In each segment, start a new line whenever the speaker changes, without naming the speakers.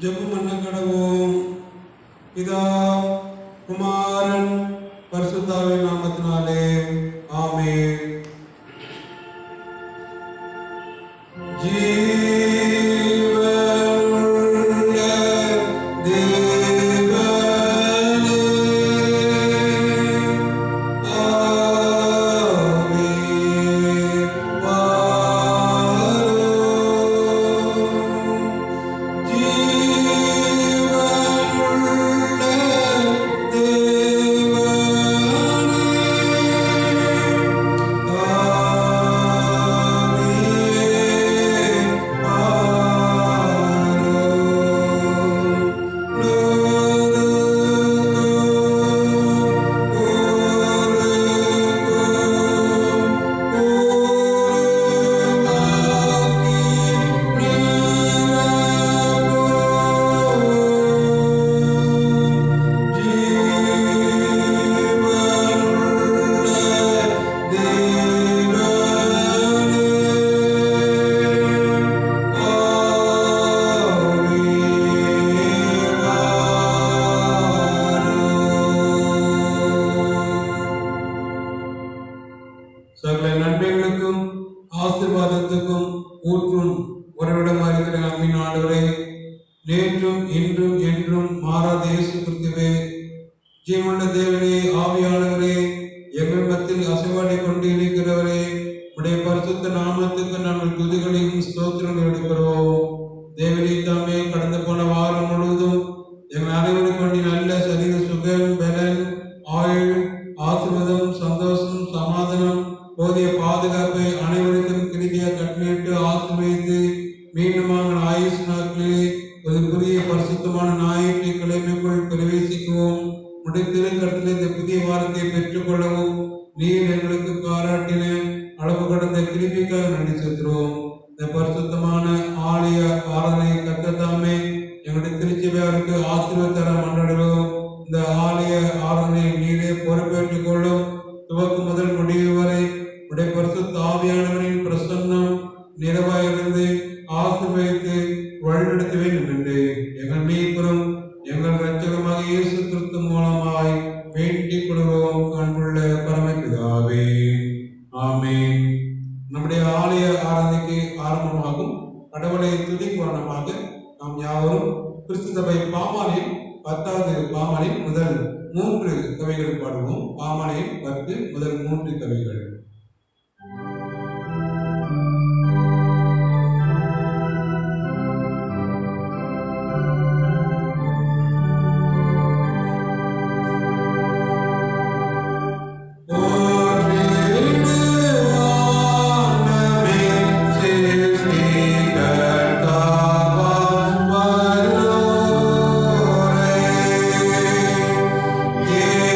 ஜெபம் பண்ண கடவோம். பிதா குமாரன் பரிசுத்தாவின் நாமத்தினாலே ஆமென். சகல நன்மைகளுக்கும் ஆசீர்வாதத்துக்கும் ஊற்றும் உறவிடமாக இருக்கிற அன்பின் ஆண்டவரே, நேற்றும் இன்றும் என்றும் மாறாத இயேசு கிறிஸ்துவே, ஜீவனுள்ள தேவனே, ஆவியானவரே, எங்கள் மத்தியில் அசைவாடி கொண்டு இருக்கிறவரே, உடைய பரிசுத்த நாமத்துக்கு நாங்கள் துதிகளையும் ஸ்தோத்திரங்களையும் எடுக்கிறோம். தேவனே தாமே, கடந்து போன வாரம் முழுவதும் எங்கள் அனைவருக்கு வேண்டிய நல்ல சரீர சுகம், பலன், ஆயுள், ஆசீர்வாதம், சந்தோஷம், சமாதானம், போதிய பாதுகாப்பை அனைவருக்கும் கிருபையாக கட்டளையிட்டு ஆசீர்வதித்து மீண்டுமாக ஆயுஷ் நாட்களிலே ஒரு புதிய பரிசுத்தமான ஞாயிற்று கிழமைக்குள் பிரவேசிக்கவும், திருக்கடத்தில் இந்த புதிய வாரத்தை பெற்றுக்கொள்ளவும் நீர் எங்களுக்கு பாராட்டின அளவு கடந்த கிருபைக்காக நன்றி செலுத்துகிறோம். இந்த பரிசுத்தமான ஆலய ஆராதனை கர்த்தத்தாமே எங்களுடைய திருச்சபையாருக்கு ஆசீர்வாத தர மன்றாடுகிறோம். இந்த ஆலய ஆராதனை நீரே பொறுப்பேற்றுக் கொள்ளும். துவக்கம் முதல் முடிவு வரை உடைய பரிசுத்த ஆவியானவரின் பிரசன்னம் நிறைவாயிருந்து ஆசீர்வதித்து வழிநடத்த வேண்டும் என்று எங்கள் மீட்பரும் எங்கள் இரட்சகருமாக இயேசு கிறிஸ்து மூலமாய் வேண்டிக் கொள்கிறோம். அன்புள்ள பரமபிதாவே, ஆமென். நம்முடைய ஆலய ஆராதனைக்கு ஆரம்பமாகும் கடவுளை துதிக்குவனமாக நாம் யாவரும் கிறிஸ்து சபை பாமாலின் 10வது பாமாலின் முதல் 3 கவிகள் பாடுவோம். பாமாலின் 10 முதல் 3 கவிகள்.
Yeah.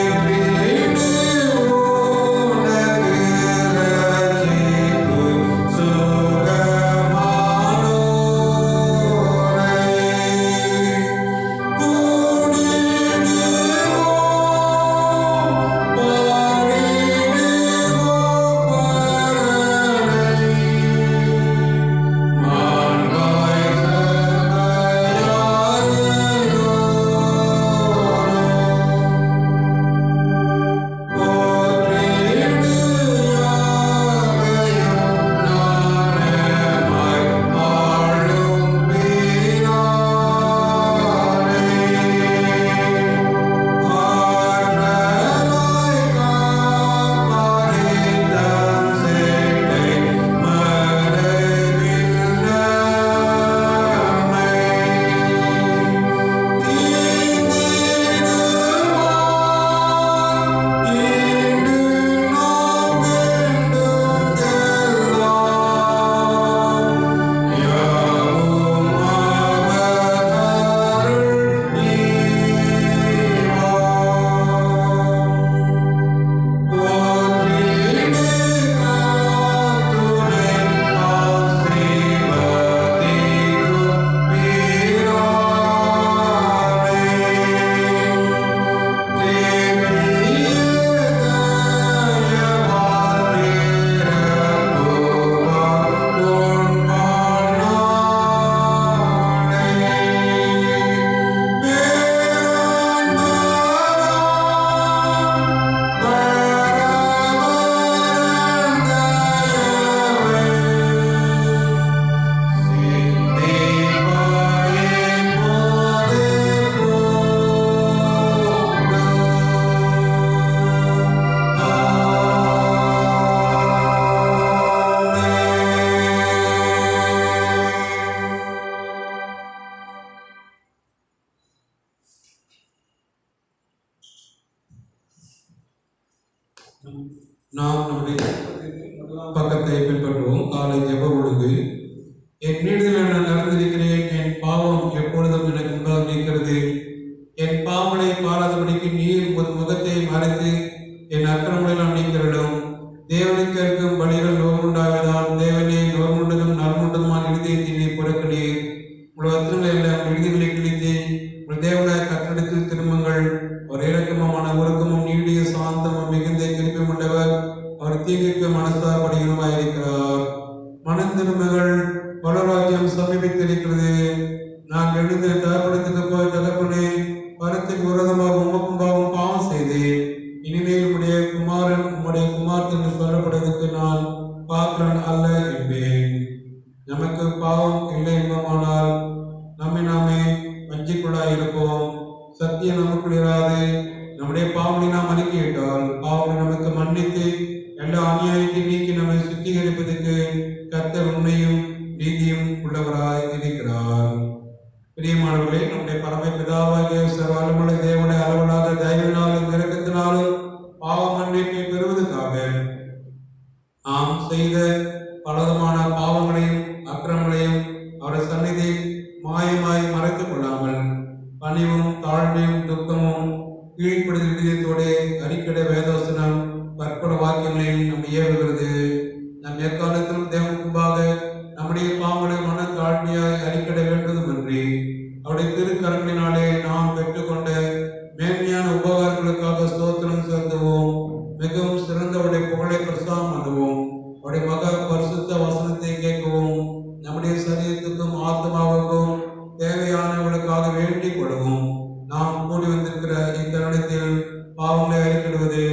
நாம் நம்முடைய பக்கத்தை பின்பற்றுவோம். காலை ஜெப ஒழுங்கு. என் நீடுதல் நான் நடந்திருக்கிறேன், என் பாவம் எப்பொழுதும் எனக்கு முன்பாக இருக்கிறது. என் பாவங்களை பாராதபடிக்கு நீர் முகத்தை மறைத்து என் அக்கிரமங்களெல்லாம் நீக்கிறடும். தேவனுக்கு இருக்கும் பலிகள் நோவுண்டாவதால் தேவனே நோவுண்டதும் நல்முண்டதுமான இருதயத்தை நீர் புறக்கணீர். உங்கள் வஸ்திரங்களை எல்லாம் விடுதிகளை கிழித்து உங்கள் தேவனை கற்றடத்தில் திரும்புங்கள். அவர் இறக்கமான உருக்கமும் நீடிய சாந்தமும் மிகுந்த திருப்பம் உள்ளவர். அவர் தீங்குக்கு மனசார் படிகரமாயிருக்கிறார். மனம் திரும்புகள், பலராஜ்யம் சமீபித்திருக்கிறது. நான் எழுந்து தகப்படத்துக்கு போய் தகப்பனே பரத்துக்கு விரோதமாக உமக்கும்பாகவும் பாவம் செய்தேன். இனிமேல் உம்முடைய குமார் என்று சொல்லப்படுவதற்கு நான் பாத்திரன் அல்ல என்பேன். நமக்கு பாவம் இல்லை என்பமானால் நம்மை நாமே வஞ்சிக்குள்ளாயிருப்போம். சத்தியம் நமக்குள் இராது. நம்முடைய பாவங்களை நாம் அறிக்கையிட்டால் பாவங்களை நமக்கு மன்னித்து எல்லா அநியாயத்தை நீக்கி நம்மை சுத்திகரிப்பதற்கு கர்த்தர் உண்மையும் நீதியும் உள்ளவராய் இருக்கிறார். பிரியமானவர்களே, நம்முடைய பரம பிதாவாகிய சர்வவல்லமையுள்ள தேவனுடைய அளவில்லாத தயவினாலும் இரக்கத்தினாலும் பாவ மன்னிப்பை பெறுவதற்காக நாம் செய்த பலவிதமான பாவங்களையும் அக்கிரமங்களையும் அவரது சந்நிதி மாயமாய் மறைத்துக் கொள்ளாமல் பணிவும் தாழ்மையும் துக்கமும் கீழ்ப்படுதலோடு அறிக்கிட வேதவசனம் பற்பல வாக்கியங்களையும் நம் ஏவுகிறது. நம் எக்காலத்திலும் தேவனுக்கு முன்பாக நம்முடைய பாவங்களை மன தாழ்மையாய் அறிக்கிட வேண்டுமன்றி அவருடைய திருக்கரங்களினாலே நாம் பெற்றுக்கொண்ட மேன்மையான உபகாரங்களுக்காக ஸ்தோத்திரம் செலுத்துவோம். மிகவும் சிறந்தவருடைய புகழை பிரசாரம் பண்ணுவோம். அவருடைய மகா பரிசுத்த வசனத்தை கேட்கவும் நம்முடைய சரீரத்துக்கும் ஆத்மாவுக்கும் தேவையானவர்களுக்காக வேண்டிக் கொள்ளவும் நாம் கூடி வந்திருக்கிற இத்தருணத்தில் பாவங்களை அறிக்கிடுவது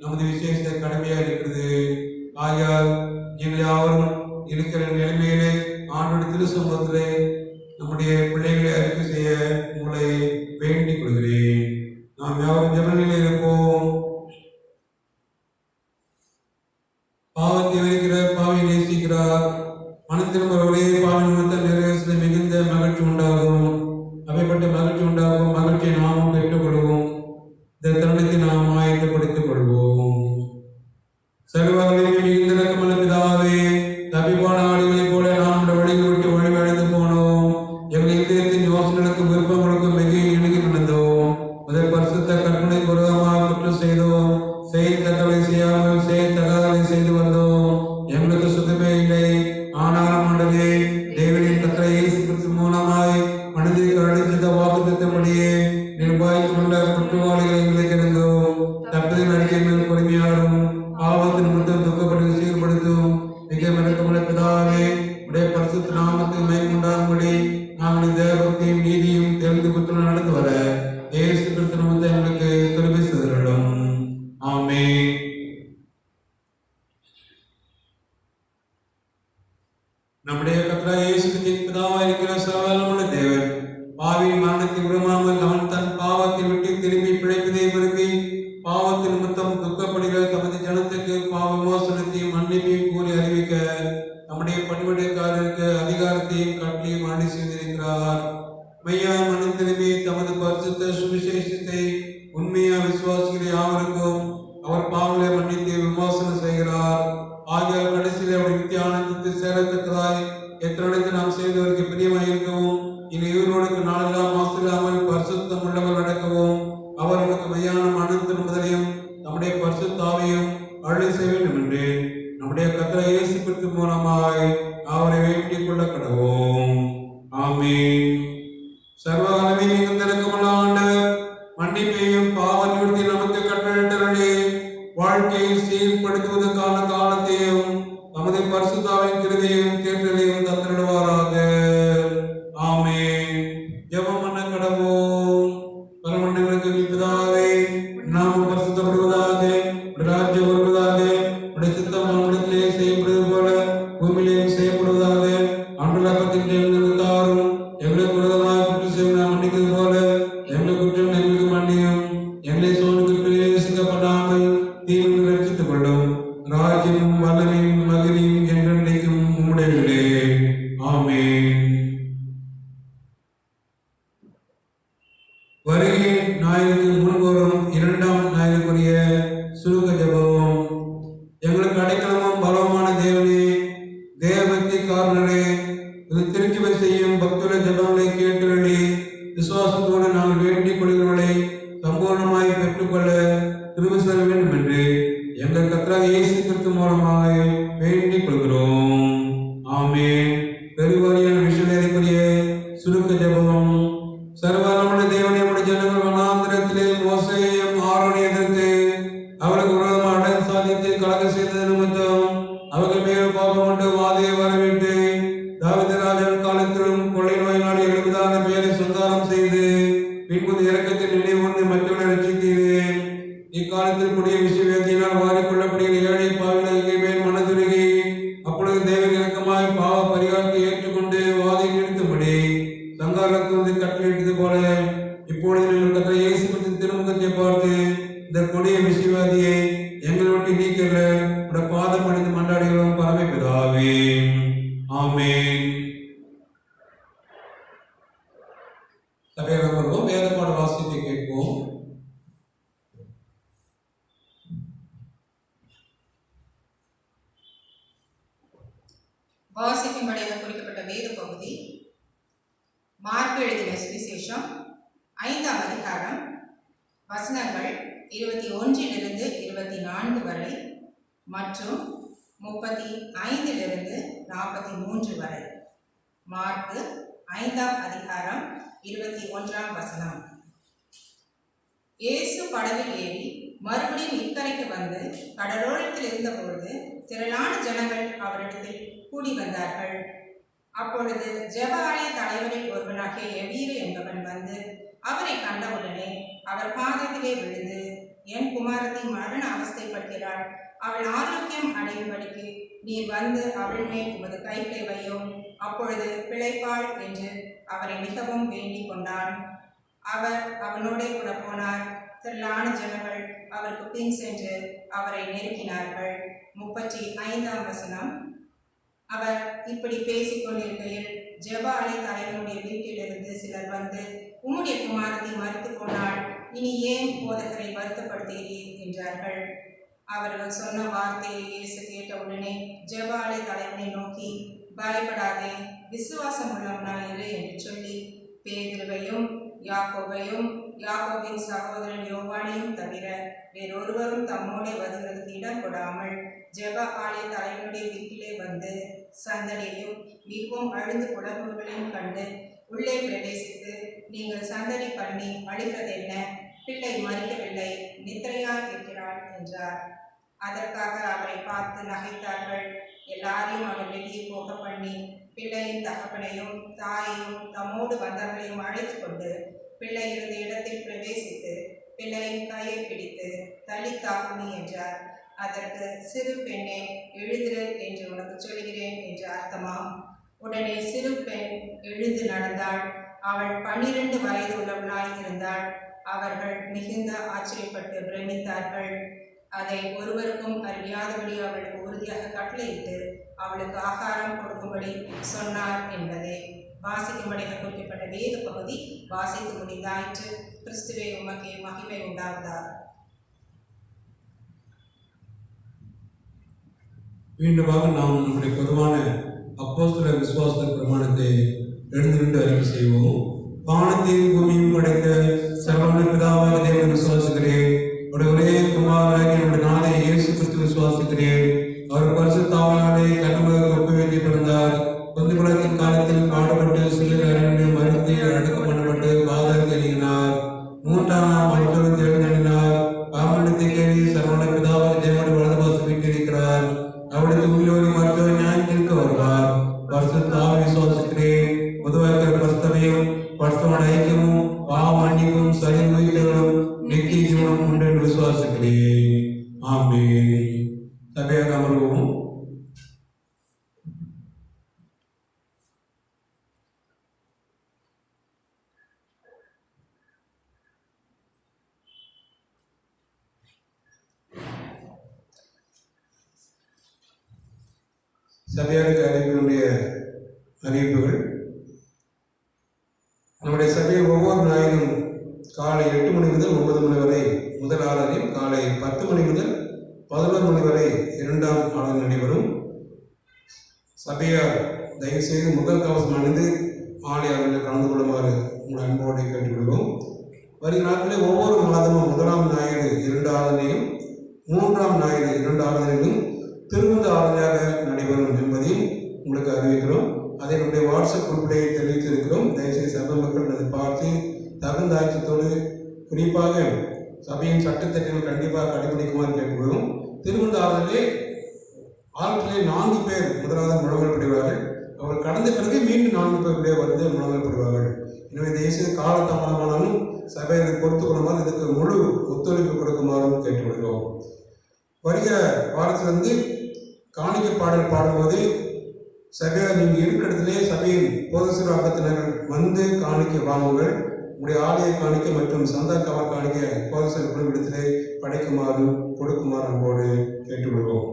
நமது விசேஷ கடமையாக இருக்கிறது. ஆகையால் நீங்கள் யாவரும் இருக்கிற நிலைமையிலே ஆண்டோட திருசமூகத்திலே நம்முடைய பிள்ளைகளை அறிக்கை செய்ய உங்களை வேண்டிக் கொள்கிறேன். நாம் யாவரும் ஜெபநிலையில் இருப்போம். பாவத்தை வைக்கிற பாவை நேசிக்கிறார். மனம் திரும்பவர்களே, பாவ நிமித்தம் நிறைவேற்ற மிகுந்த மகிழ்ச்சி உண்டாகும். அவைப்பட்ட மகிழ்ச்சி உண்டாகும். மகிழ்ச்சியை நாமும் பெற்றுக் கொள்வோம். இந்த தருணத்தை நாம் ஆயத்தப்படுத்திக் கொள்வோம். சர்வவல்லமையுள்ள மிகுந்த இரக்கமுள்ள பிதாவே, தப்பிப்போன ஆடுகளைப் போல நாம் வழியை விட்டு வழிவடைந்து போனோம். எங்கள் இதயத்தின் யோசனைகளுக்கும் விருப்பங்களுக்கும் மிக இணங்கி நடந்தோம். முதல் பரிசுத்த கற்பனை விரோதமாக குற்றம் செய்தோம். செய்யத்தக்கவை செய்யாமல் செய்யத்தகாதவை செய்து வந்தோம். எங்களுக்கு சுத்தமே இல்லை. ஆனாலும் ஆண்டவரே, தேவனின் கர்த்தர் இயேசு கிறிஸ்து மூலமாய் மனிதருக்கு அளித்த வாக்குத்தத்தப்படியே நிர்வாகித்துக் கொண்ட குற்றவாளிகள் எங்களுக்கு இருந்தோம். தப்பதில் அறிக்கை மேல் பொறுமையாடும் பாவத்தின் நிமித்தம் துக்கப்பட்டு சீர்படுத்தும் மிக இரக்கமுள்ள பிதாவே, உடைய பரிசுத்த நாமத்தை மகிமையுண்டாகும்படி நாங்கள் இந்த பக்தியும் நீதியும் தெரிந்து குற்றம் நடந்து வர இயேசு கிறிஸ்து நாமத்தை எங்களுக்கு கிருபை செய்திருளும். ஆமென். நம்முடைய கர்த்தராகிய இயேசு கிறிஸ்துவின் பிதாவாய் இருக்கிற சர்வவல்லமையுள்ள தேவன் பாவியின் மரணத்தை விரும்பாமல் அவன் தன் பாவத்தை விட்டு திரும்பி பிழைப்பதை விரும்பி பாவத்தின் நிமித்தம் துக்கப்படுகிற தமது ஜனத்துக்கு பாவ விமோசனத்தையும் மன்னிப்பையும் கூறி அறிவிக்க நம்முடைய பணிவிடைக்காரருக்கு அதிகாரத்தையும் கட்டளையும் ஆணை செய்திருக்கிறார். மெய்யாய் மனம் திரும்பி தமது பரிசுத்த சுவிசேஷத்தை உண்மையா விசுவாசிக்கிற யாவருக்கும் அவர் பாவங்களை மன்னித்து விமோசனம் செய்கிறார். ஆகியால் கடைசியில் அவருடைய நித்திய ஆனந்தத்தில் சேரத்தக்கதாய் எத்தனை நாம் செய்தவருக்கு பிரியமாய் இருக்கவும் இனி இவர்களுக்கு நாளெல்லாம் மாசில்லாமல் பரிசுத்தம் உள்ளவர் நடக்கவும் அவர் நமக்கு மெய்யான மனம் திரும்புதலையும் நம்முடைய பரிசுத்தாவையும் அருளை செய்ய வேண்டும் என்று நம்முடைய கர்த்தர் இயேசு கிறிஸ்து மூலமாய் அவரை வேண்டிக் கொள்ள கடவோம். ஆமென். சர்வவல்லமை மிகுந்த இரக்கமுள்ள ஆண்டவர் மன்னிப்பையும் பாவ நிவர்த்தி நமக்கு கட்டளையிட்டருளி வாழ்க்கையை சீர்படுத்துவதற்கான காலத்தையும் நமது பரிசுத்தாவின் கிருபையும் தேர்தலையும் தந்திடுவாராக. ஆமென். ஜெபம் பண்ண கடவோம். பரமண்டங்களுக்கு பிதாவே, நாமம் பரிசுத்தப்படுவதாக, ராஜ்யம் வருவதாக, உடைய சித்தம் நம்மிடத்திலே செய்யப்படுவது போல பூமியிலேயும் செய்யப்படுவதாக. அன்றுலகத்தின் எங்களுக்கு தாரும். எங்களுக்கு விரோதமாக குற்றம் செய்ய நாம் மன்னிக்கிறது போல எங்களுக்கு குற்றம் எங்களுக்கு மன்னியும். எங்களை சோதனைக்கு பிரவேசிக்கப்படாமல் தீவிர ரட்சித்துக் கொள்ளும். ராஜ்யமும் வல்லமையும் மகிமையும் என்றென்றைக்கும் உம்முடையதே. ஆமென். வருகையின் ஞாயிற்கு முன்வரும் இரண்டாம் ஞாயிற்குரிய சுருக்க ஜெபம். பரிபாலனரே, இது திருச்சுவை செய்யும் பக்துர ஜபங்களை கேட்டுள்ளி விசுவாசத்தோடு நாங்கள் வேண்டிக் கொள்கிறவர்களை சம்பூர்ணமாய் பெற்றுக்கொள்ள திரும்ப செல்ல வேண்டும் என்று எங்கள் கர்த்தராகிய இயேசு கிறிஸ்து மூலமாக வேண்டிக் கொள்கிறோம். ஆமென். பெருவாரியான மிஷனரிக்குரிய சுருக்க ஜெபம். சர்வவல்லமையுள்ள தேவனே, உம்முடைய ஜனங்கள் வனாந்திரத்திலே மோசேயையும் ஆரோனையும் எதிர்த்து அவர்களுக்கு விரோதமாக அடம் சாதித்து கலகம் செய்தது நிமித்தம் அவர்கள் மேல் பாவம் கொண்டு வாதையை வரவிட்டு தாவீது ராஜாவின் காலத்திலும் கொள்ளை நோயினால் 70,000 பேரை சங்காரம் செய்து பின்பு இரக்கத்தில் நினைவுண்டு மற்றவர்களை ரட்சித்தீரேன். இக்காலத்தில் கூடிய விசுவாசத்தினால் வாரிக்கொள்ளப்படுகிற ஏழை பாவிகளுக்கு மேல் மனதுருகி அப்பொழுது தேவன் இரக்கமாய் பாவ பரிகாரத்தை ஏற்றுக்கொண்டு வாதை நிறுத்தும்படி சங்காரத்தை கட்டளையிட்டது போல இப்பொழுது நீங்கள் கர்த்தர் இயேசு கிறிஸ்துவின் திருமுகத்தை பார்த்து இந்த கொடிய விசுவாதியை எங்களை விட்டு நீக்கல உடைய பாதம் அடைந்து மன்றாடுகிறோம் பரமபிதாவே. ஆமென். சபையாக வருவோம். வேத பாட வாசியத்தை கேட்போம்.
வாசிக்கும்படியாக குறிக்கப்பட்ட வேத பகுதி மார்க் எழுதின சுவிசேஷம் 5ஆம் அதிகாரம் வசனங்கள் 21 24 வரை மற்றும் 35 43 வரை. மார்க் 5ஆம் அதிகாரம் 21ஆம் வசனம். இயேசு படவில் ஏறி மறுபடியும் இக்கரைக்கு வந்து கடலோரத்தில் இருந்தபொழுது திரளான ஜனங்கள் அவரிடத்தில் கூடி வந்தார்கள். அப்பொழுது ஜெப ஆலய தலைவரில் ஒருவனாகிய எவீரு என்பவன் வந்து அவரை கண்டவுடனே அவர் பாதத்திலே விழுந்து, என் குமாரத்தி மரண அவஸ்தைப்படுகிறாள், அவள் ஆரோக்கியம் அடையும்படிக்கு நீர் வந்து அவள் மேல் உமது கைகளை வையும், அப்பொழுது பிழைப்பாள் என்று அவரை மிகவும் வேண்டிக் கொண்டான். அவர் அவனோட கூட போனார். திரளான ஜனங்கள் அவருக்கு பின் சென்று அவரை நெருக்கினார்கள். 35ஆம் வசனம். அவர் இப்படி பேசிக் கொண்டிருக்கையில் ஜெப ஆலய தலைவனுடைய வீட்டிலிருந்து சிலர் வந்து, உம்முடைய குமாரத்தை மரித்து போனாள், இனி ஏன் போதகரை வருத்தப்படுத்துகிறீர் என்றார்கள். அவர்கள் சொன்ன வார்த்தையை இயேசு கேட்டவுடனே ஜெப ஆலய தலைவனை நோக்கி, பயப்படாதே, விசுவாசம் உள்ளவனாயிரு என்று சொல்லி பேதுருவையும் யாக்கோபையும் யாக்கோபின் சகோதரன் யோவானையும் தவிர வேறொருவரும் தம்மோடே வருகிறதுக்கு இடம் கொடாமல் ஜெப ஆலய தலைவனுடைய வீட்டிலே வந்து சந்தடியையும் மிகவும் அழுந்து புலம்புகளையும் கண்டு உள்ளே பிரவேசித்து, நீங்கள் சந்தடி பண்ணி அழுகிறதென்ன? பிள்ளை மறிக்கவில்லை, நித்திரையாய் இருக்கிறாள் என்றார். அதற்காக அவரை பார்த்து நகைத்தார்கள். எல்லாரையும் அவர் வெளியே போக பண்ணி பிள்ளையின் தகப்பனையும் தாயையும் தம்மோடு வந்தவர்களையும் அழைத்து கொண்டு பிள்ளை இருந்த இடத்தில் பிரவேசித்து பிள்ளையின் கையை பிடித்து தள்ளித்தாக்குமி என்றார். அதற்கு, சிறு பெண்ணே எழுதிரு என்று உனக்கு சொல்கிறேன் என்று அர்த்தமாம். உடனே சிறு பெண் எழுந்து நடந்தாள். அவள் 12 வயது உள்ளவளாய் இருந்தாள். அவர்கள் மிகுந்த ஆச்சரியப்பட்டு பிரமித்தார்கள். அதை ஒருவருக்கும் அறியாதபடி அவளுக்கு உறுதியாக கட்டளையிட்டு அவளுக்கு ஆகாரம் கொடுக்கும்படி சொன்னார் என்பதே. வாசிக்கும்படியாக குறிக்கப்பட்ட வேத பகுதி வாசித்து முடிந்தாயிற்று. கிறிஸ்துவே உமக்கே மகிமை உண்டாவதாக.
மீண்டுமாக நாம் நம்முடைய பொதுவான அப்போஸ்தல விசுவாச பிரமாணத்தை எழுந்திருந்து அறிக்கை செய்வோம். வானத்தையும் பூமியும் படைத்த சர்வவல்ல பிதாவாகிய தேவனை விசுவாசிக்கிறேன். ஒரே குமாரனாகிய நம்முடைய நாதர் இயேசு கிறிஸ்து விசுவாசிக்கிறேன். அவர் பரிசுத்த ஆவியாலே கன்னிமரியாளுக்கு ஒப்புவித்து பிறந்தார். பொந்துக்குளத்தின் காலத்தில் பாடுபட்டு சிலுவையில் அறைந்து மரித்து அடக்கம் பண்ணப்பட்டு பாதாளத்தில் இறங்கினார். 3ஆம் நாள் மருத்துவத்தை எழுந்தள்ளினார். பாவமன்னிப்பை கேள்வி சர்வவல்ல பிதாவாகிய தேவனுடைய வலது பாசம் வீட்டிருக்கிறார். அவருடைய தூய்மையோடு மருத்துவ நியாயத்திற்கு வருவார். பரிசுத்த ஆவியை விசுவாசிக்கிறேன். பொதுவாக பரிசுத்தமையும் பரிசுத்தமான ஐக்கியமும் பாவ மன்னிப்பும் சரி நோய்களும் நித்திய ஜீவனம் உண்டு என்று விசுவாசிக்கிறேன். ஆமென். சபையாக அமர்வோம். சபையாருக்கு அறிவிப்பினுடைய அறிவிப்புகள். நம்முடைய சபையில் ஒவ்வொரு ஞாயிறும் காலை 8 மணி முதல் 9 மணி வரை முதல் ஆராதனையும், காலை 10 மணி முதல் 11 மணி வரை 2ஆம் ஆராதனை நடைபெறும். சபையார் தயவுசெய்து முதல் கவசம் அணிந்து ஆலயங்களில் கலந்து கொள்ளுமாறு உங்கள் அன்போடு கேட்டுக்கொள்வோம். வருகிற நாட்களில் ஒவ்வொரு மாதமும் 1ஆம் ஞாயிறு 2 ஆராதனையும் 3ஆம் ஞாயிறு 2 ஆராதனைகளும் திருமண ஆராதனையாக நடைபெறும் என்பதையும் உங்களுக்கு அறிவிக்கிறோம். அதை நம்முடைய வாட்ஸ்அப் குரூப்பிலே தெரிவித்திருக்கிறோம். தயவுசெய்து சபை மக்கள் அதை பார்த்து தகுந்த ஆட்சியத்தோடு குறிப்பாக சபையின் சட்டத்திட்டங்கள் கண்டிப்பாக கடைபிடிக்குமாறு கேட்டுக்கொள்வோம். திருமண ஆராதனையிலே ஆட்களே 4 பேர் முதலாவது முழங்கல்படுவார்கள். அவர்கள் கடந்த பிறகு மீண்டும் 4 பேர் வந்து முழங்கல்படுவார்கள். எனவே தேசிய காலதாமதமானாலும் சபையை பொறுத்து கொள்ளுமாறு இதுக்கு முழு ஒத்துழைப்பு கொடுக்குமாறும் கேட்டுக்கொள்கிறோம். வருகிற வாரத்திலிருந்து காணிக்கை பாடல் பாடும்போது சபையை நீங்கள் இருக்கிற இடத்திலே சபையின் போதசிற அங்கத்தினர்கள் வந்து காணிக்கை வாங்குங்கள். உங்களுடைய ஆலய காணிக்கை மற்றும் சந்தா கவர் காணிக்கை போதசிற குழுவிடத்திலே படைக்குமாறு கொடுக்குமாறு அன்போடு கேட்டுக்கொள்கிறோம்.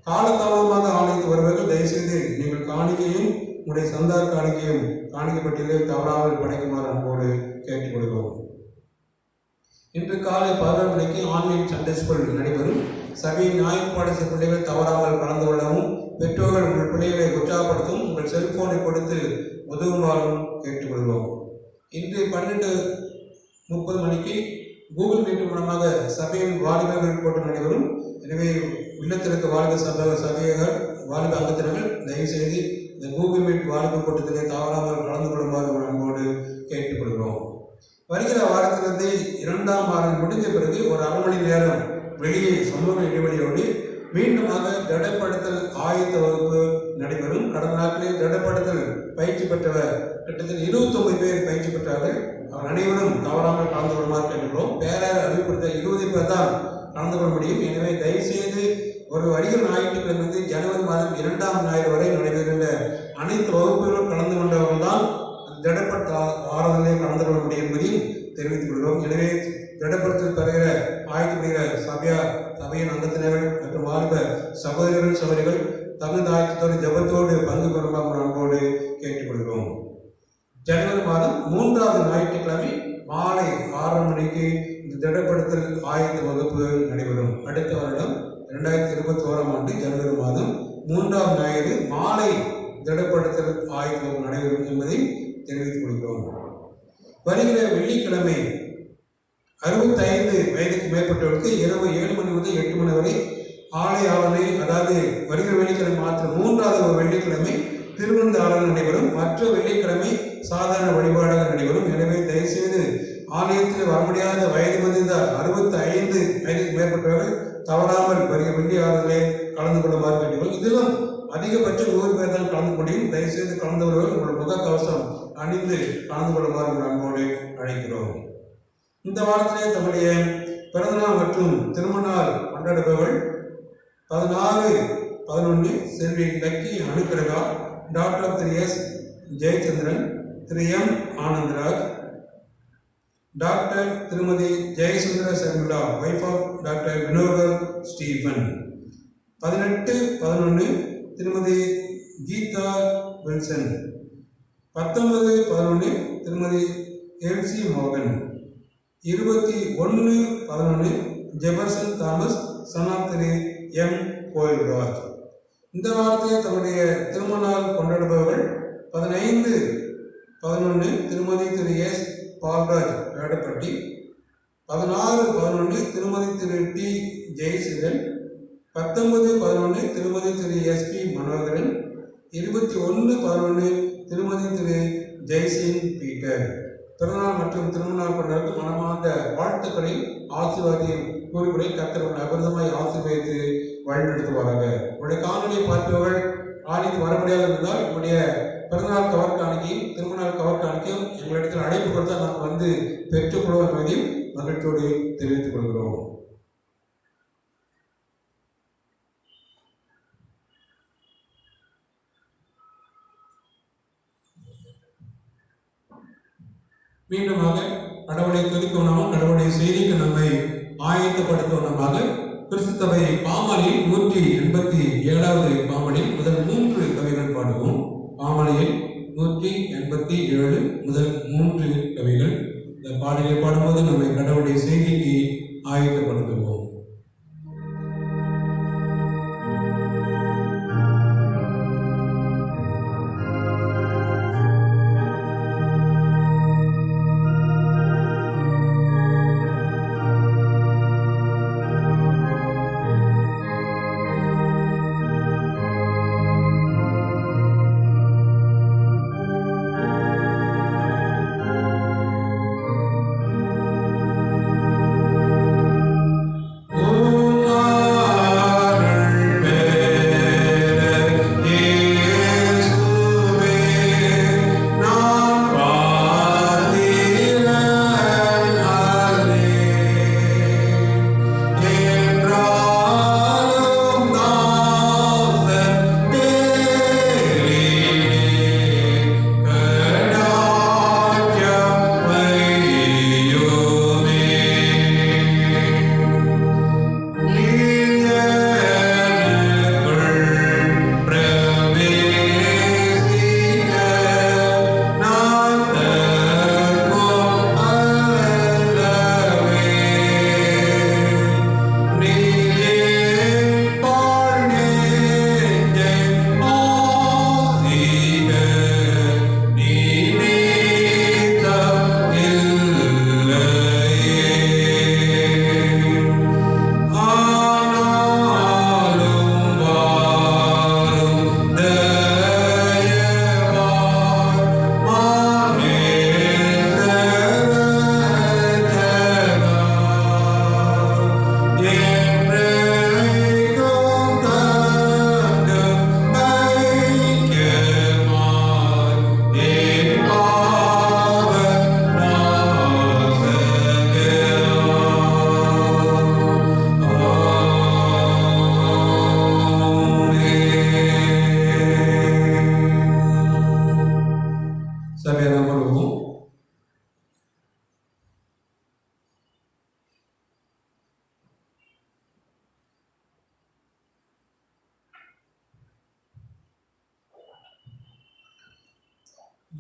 காலதாமதமாக ஆலயத்துக்கு வருவர்கள் தயவுசெய்து நீங்கள் காணிக்கையும் உங்களுடைய சந்தா காணிக்கையும் காணிக்கை பட்டியலே தவறாமல் படைக்குமாறு அன்போடு கேட்டுக்கொள்கிறோம். இன்று காலை 11 மணிக்கு ஆன்லைன் சண்டே ஸ்கூல் நடைபெறும். சபையின் ஞாயிறு பாடச பிள்ளைகள் தவறாமல் கலந்து கொள்ளவும், பெற்றோர்கள் உங்கள் பிள்ளைகளை உற்சாகப்படுத்தும் உங்கள் செல்போனை கொடுத்து உதவுமாறும் கேட்டுக்கொள்வோம். இன்று 12:30 மணிக்கு கூகுள் மீட் மூலமாக சபையின் வாலிபர்கள் கூட்டம் நடைபெறும். எனவே இல்லத்திற்கு வாலிப சபையர்கள் வாலிப அங்கத்தினர்கள் தயவுசெய்து இந்த கூகுள் மீட் வாலிப கூட்டத்திலே தவறாமல் கலந்து கொள்ளுமாறு அன்போடு கேட்டுக்கொள்கிறோம். வருகிற வாரத்திலிருந்து 2ஆம் வாரம் முடிஞ்ச பிறகு ஒரு 1/2 மணி நேரம் வெளியே சமூக இடைவெளியோடு மீண்டுமாக திடப்படுத்தல் ஆயத்த வகுப்பு நடைபெறும். கடந்த நாட்களில் திடப்படுத்தல் பயிற்சி பெற்றவர் கிட்டத்தட்ட 29 பேர் பயிற்சி பெற்றார்கள். அவர் அனைவரும் தவறாமல் கலந்து கொள்ளுமாறு கேட்டுக்கிறோம். பேரர் அறிவிப்படுத்த 20 பேர் தான் கலந்து கொள்ள முடியும். எனவே தயவுசெய்து ஒரு வருகிற ஞாயிற்றுக்கிழமை ஜனவரி மாதம் 2ஆம் ஞாயிறு வரை நடைபெறுகின்ற அனைத்து வகுப்புகளும் கலந்து கொண்டவர்கள் தான் திடப்பட்ட ஆராதனையை கலந்து கொள்ள முடியும் என்பதையும் தெரிவித்துக் கொள்கிறோம். எனவே திடப்படுத்தல் பெறுகிற ஆயத்தப்படுகிற சபையின் அங்கத்தினர்கள் மற்றும் வாலிப சகோதரர்கள் சகோதரிகள் தகுந்த ஆயத்தத்தோடு ஜபத்தோடு பங்கு பெறுமாறு அன்போடு கேட்டுக்கொள்கிறோம். ஜனவரி மாதம் 3ஆவது ஞாயிற்றுக்கிழமை மாலை 6 மணிக்கு இந்த திடப்படுத்தல் ஆயத்த வகுப்பு நடைபெறும். அடுத்த வருடம் 2021ஆம் ஆண்டு ஜனவரி மாதம் 3ஆம் ஞாயிறு மாலை திடப்படுத்தல் ஆயத்த வகுப்பு நடைபெறும் என்பதை தெரிவித்துக் கொள்கிறோம். வருகிற வெள்ளிக்கிழமை 65 வயதுக்கு மேற்பட்டவர்களுக்கு இரவு 7 மணி முதல் 8 மணி வரை ஆலய ஆராதனை, அதாவது வருகிற வெள்ளிக்கிழமை மாத்திரம் 3ஆவது ஒரு வெள்ளிக்கிழமை திருவிருந்து ஆராதனை நடைபெறும். மற்ற வெள்ளிக்கிழமை சாதாரண வழிபாடாக நடைபெறும். எனவே தயவுசெய்து ஆலயத்தில் வர முடியாத வயது முதிர்ந்த 65 வயதுக்கு மேற்பட்டவர்கள் தவறாமல் வருகிற வெள்ளி ஆராதனை கலந்து கொள்ளுமாறு கேட்டுக்கொள். இதிலும் அதிகபட்சம் 100 பேர் தான் கலந்து முடியும். தயவுசெய்து கலந்தவர்கள் உங்கள் முகக்கவசம் அணிந்து கலந்து கொள்ளுமாறு உங்கள் அன்போடு அழைக்கிறோம். இந்த வாரத்திலே தம்முடைய பிறந்தநாள் மற்றும் திருமணநாள் கொண்டாடுபவர்கள் 16/11 செல்வி லக்கி அனுக்கிரகா, டாக்டர் திரு எஸ் ஜெயச்சந்திரன், திரு எம் ஆனந்தராஜ், டாக்டர் திருமதி Jayasundara Sharmila, wife of doctor Vinokar Stephen. 18/11 திருமதி கீதா வில்சன். 19/11 திருமதி எல்சி மோகன். 21/11 ஜெபர்சன் தாமஸ், சன் ஆஃப் திரு எம் கோயில்ராஜ். இந்த வாரத்தில் தன்னுடைய திருமண நாள் கொண்டாடுபவர்கள் 15/11 திருமதி திரு எஸ் பால்ராஜ் வேடப்பட்டி, 16/11 திருமதி திரு டி ஜெயசீலன், 19/11 திருமதி திரு எஸ் பி மனோகரன், 21/11 திருமதி திரு ஜெய்சிங் பீட்டர். பிறந்தநாள் மற்றும் திருமணநாள் கொண்டாடுக்கு மனமார்ந்த வாழ்த்துக்களை ஆசீர்வாதத்தையும் கூறுகளை கர்த்தர் அபரிதமாய் ஆசீர்வதித்து வழிநடத்துவாராக. உங்களுடைய காணொலியை பார்ப்பவர்கள் ஆலயத்துக்கு வர முடியாது இருந்தால் உங்களுடைய பிறந்தநாள் கவர் காணிக்கையும் திருமணநாள் கவர் காணிக்கையும் எங்களிடத்தில் அழைப்பு கொடுத்தால் நாம் வந்து பெற்றுக்கொள்வோம் என்பதையும் மகிழ்ச்சியோடு தெரிவித்துக் கொள்கிறோம். மீண்டுமாக கடவுளை துதிக்கவனமாக கடவுளுடைய செய்திக்கு நம்மை ஆயத்தப்படுத்தவனமாக கிறிஸ்துவை பாமாலையில் 187வது பாமாலையில் முதல் 3 கவிகள் பாடுவோம். பாமாலையில் 187 முதல் 3 கவிகள். இந்த பாடலை பாடும்போது நம்மை கடவுளுடைய செய்திக்கு ஆயத்தப்படுத்துவோம்.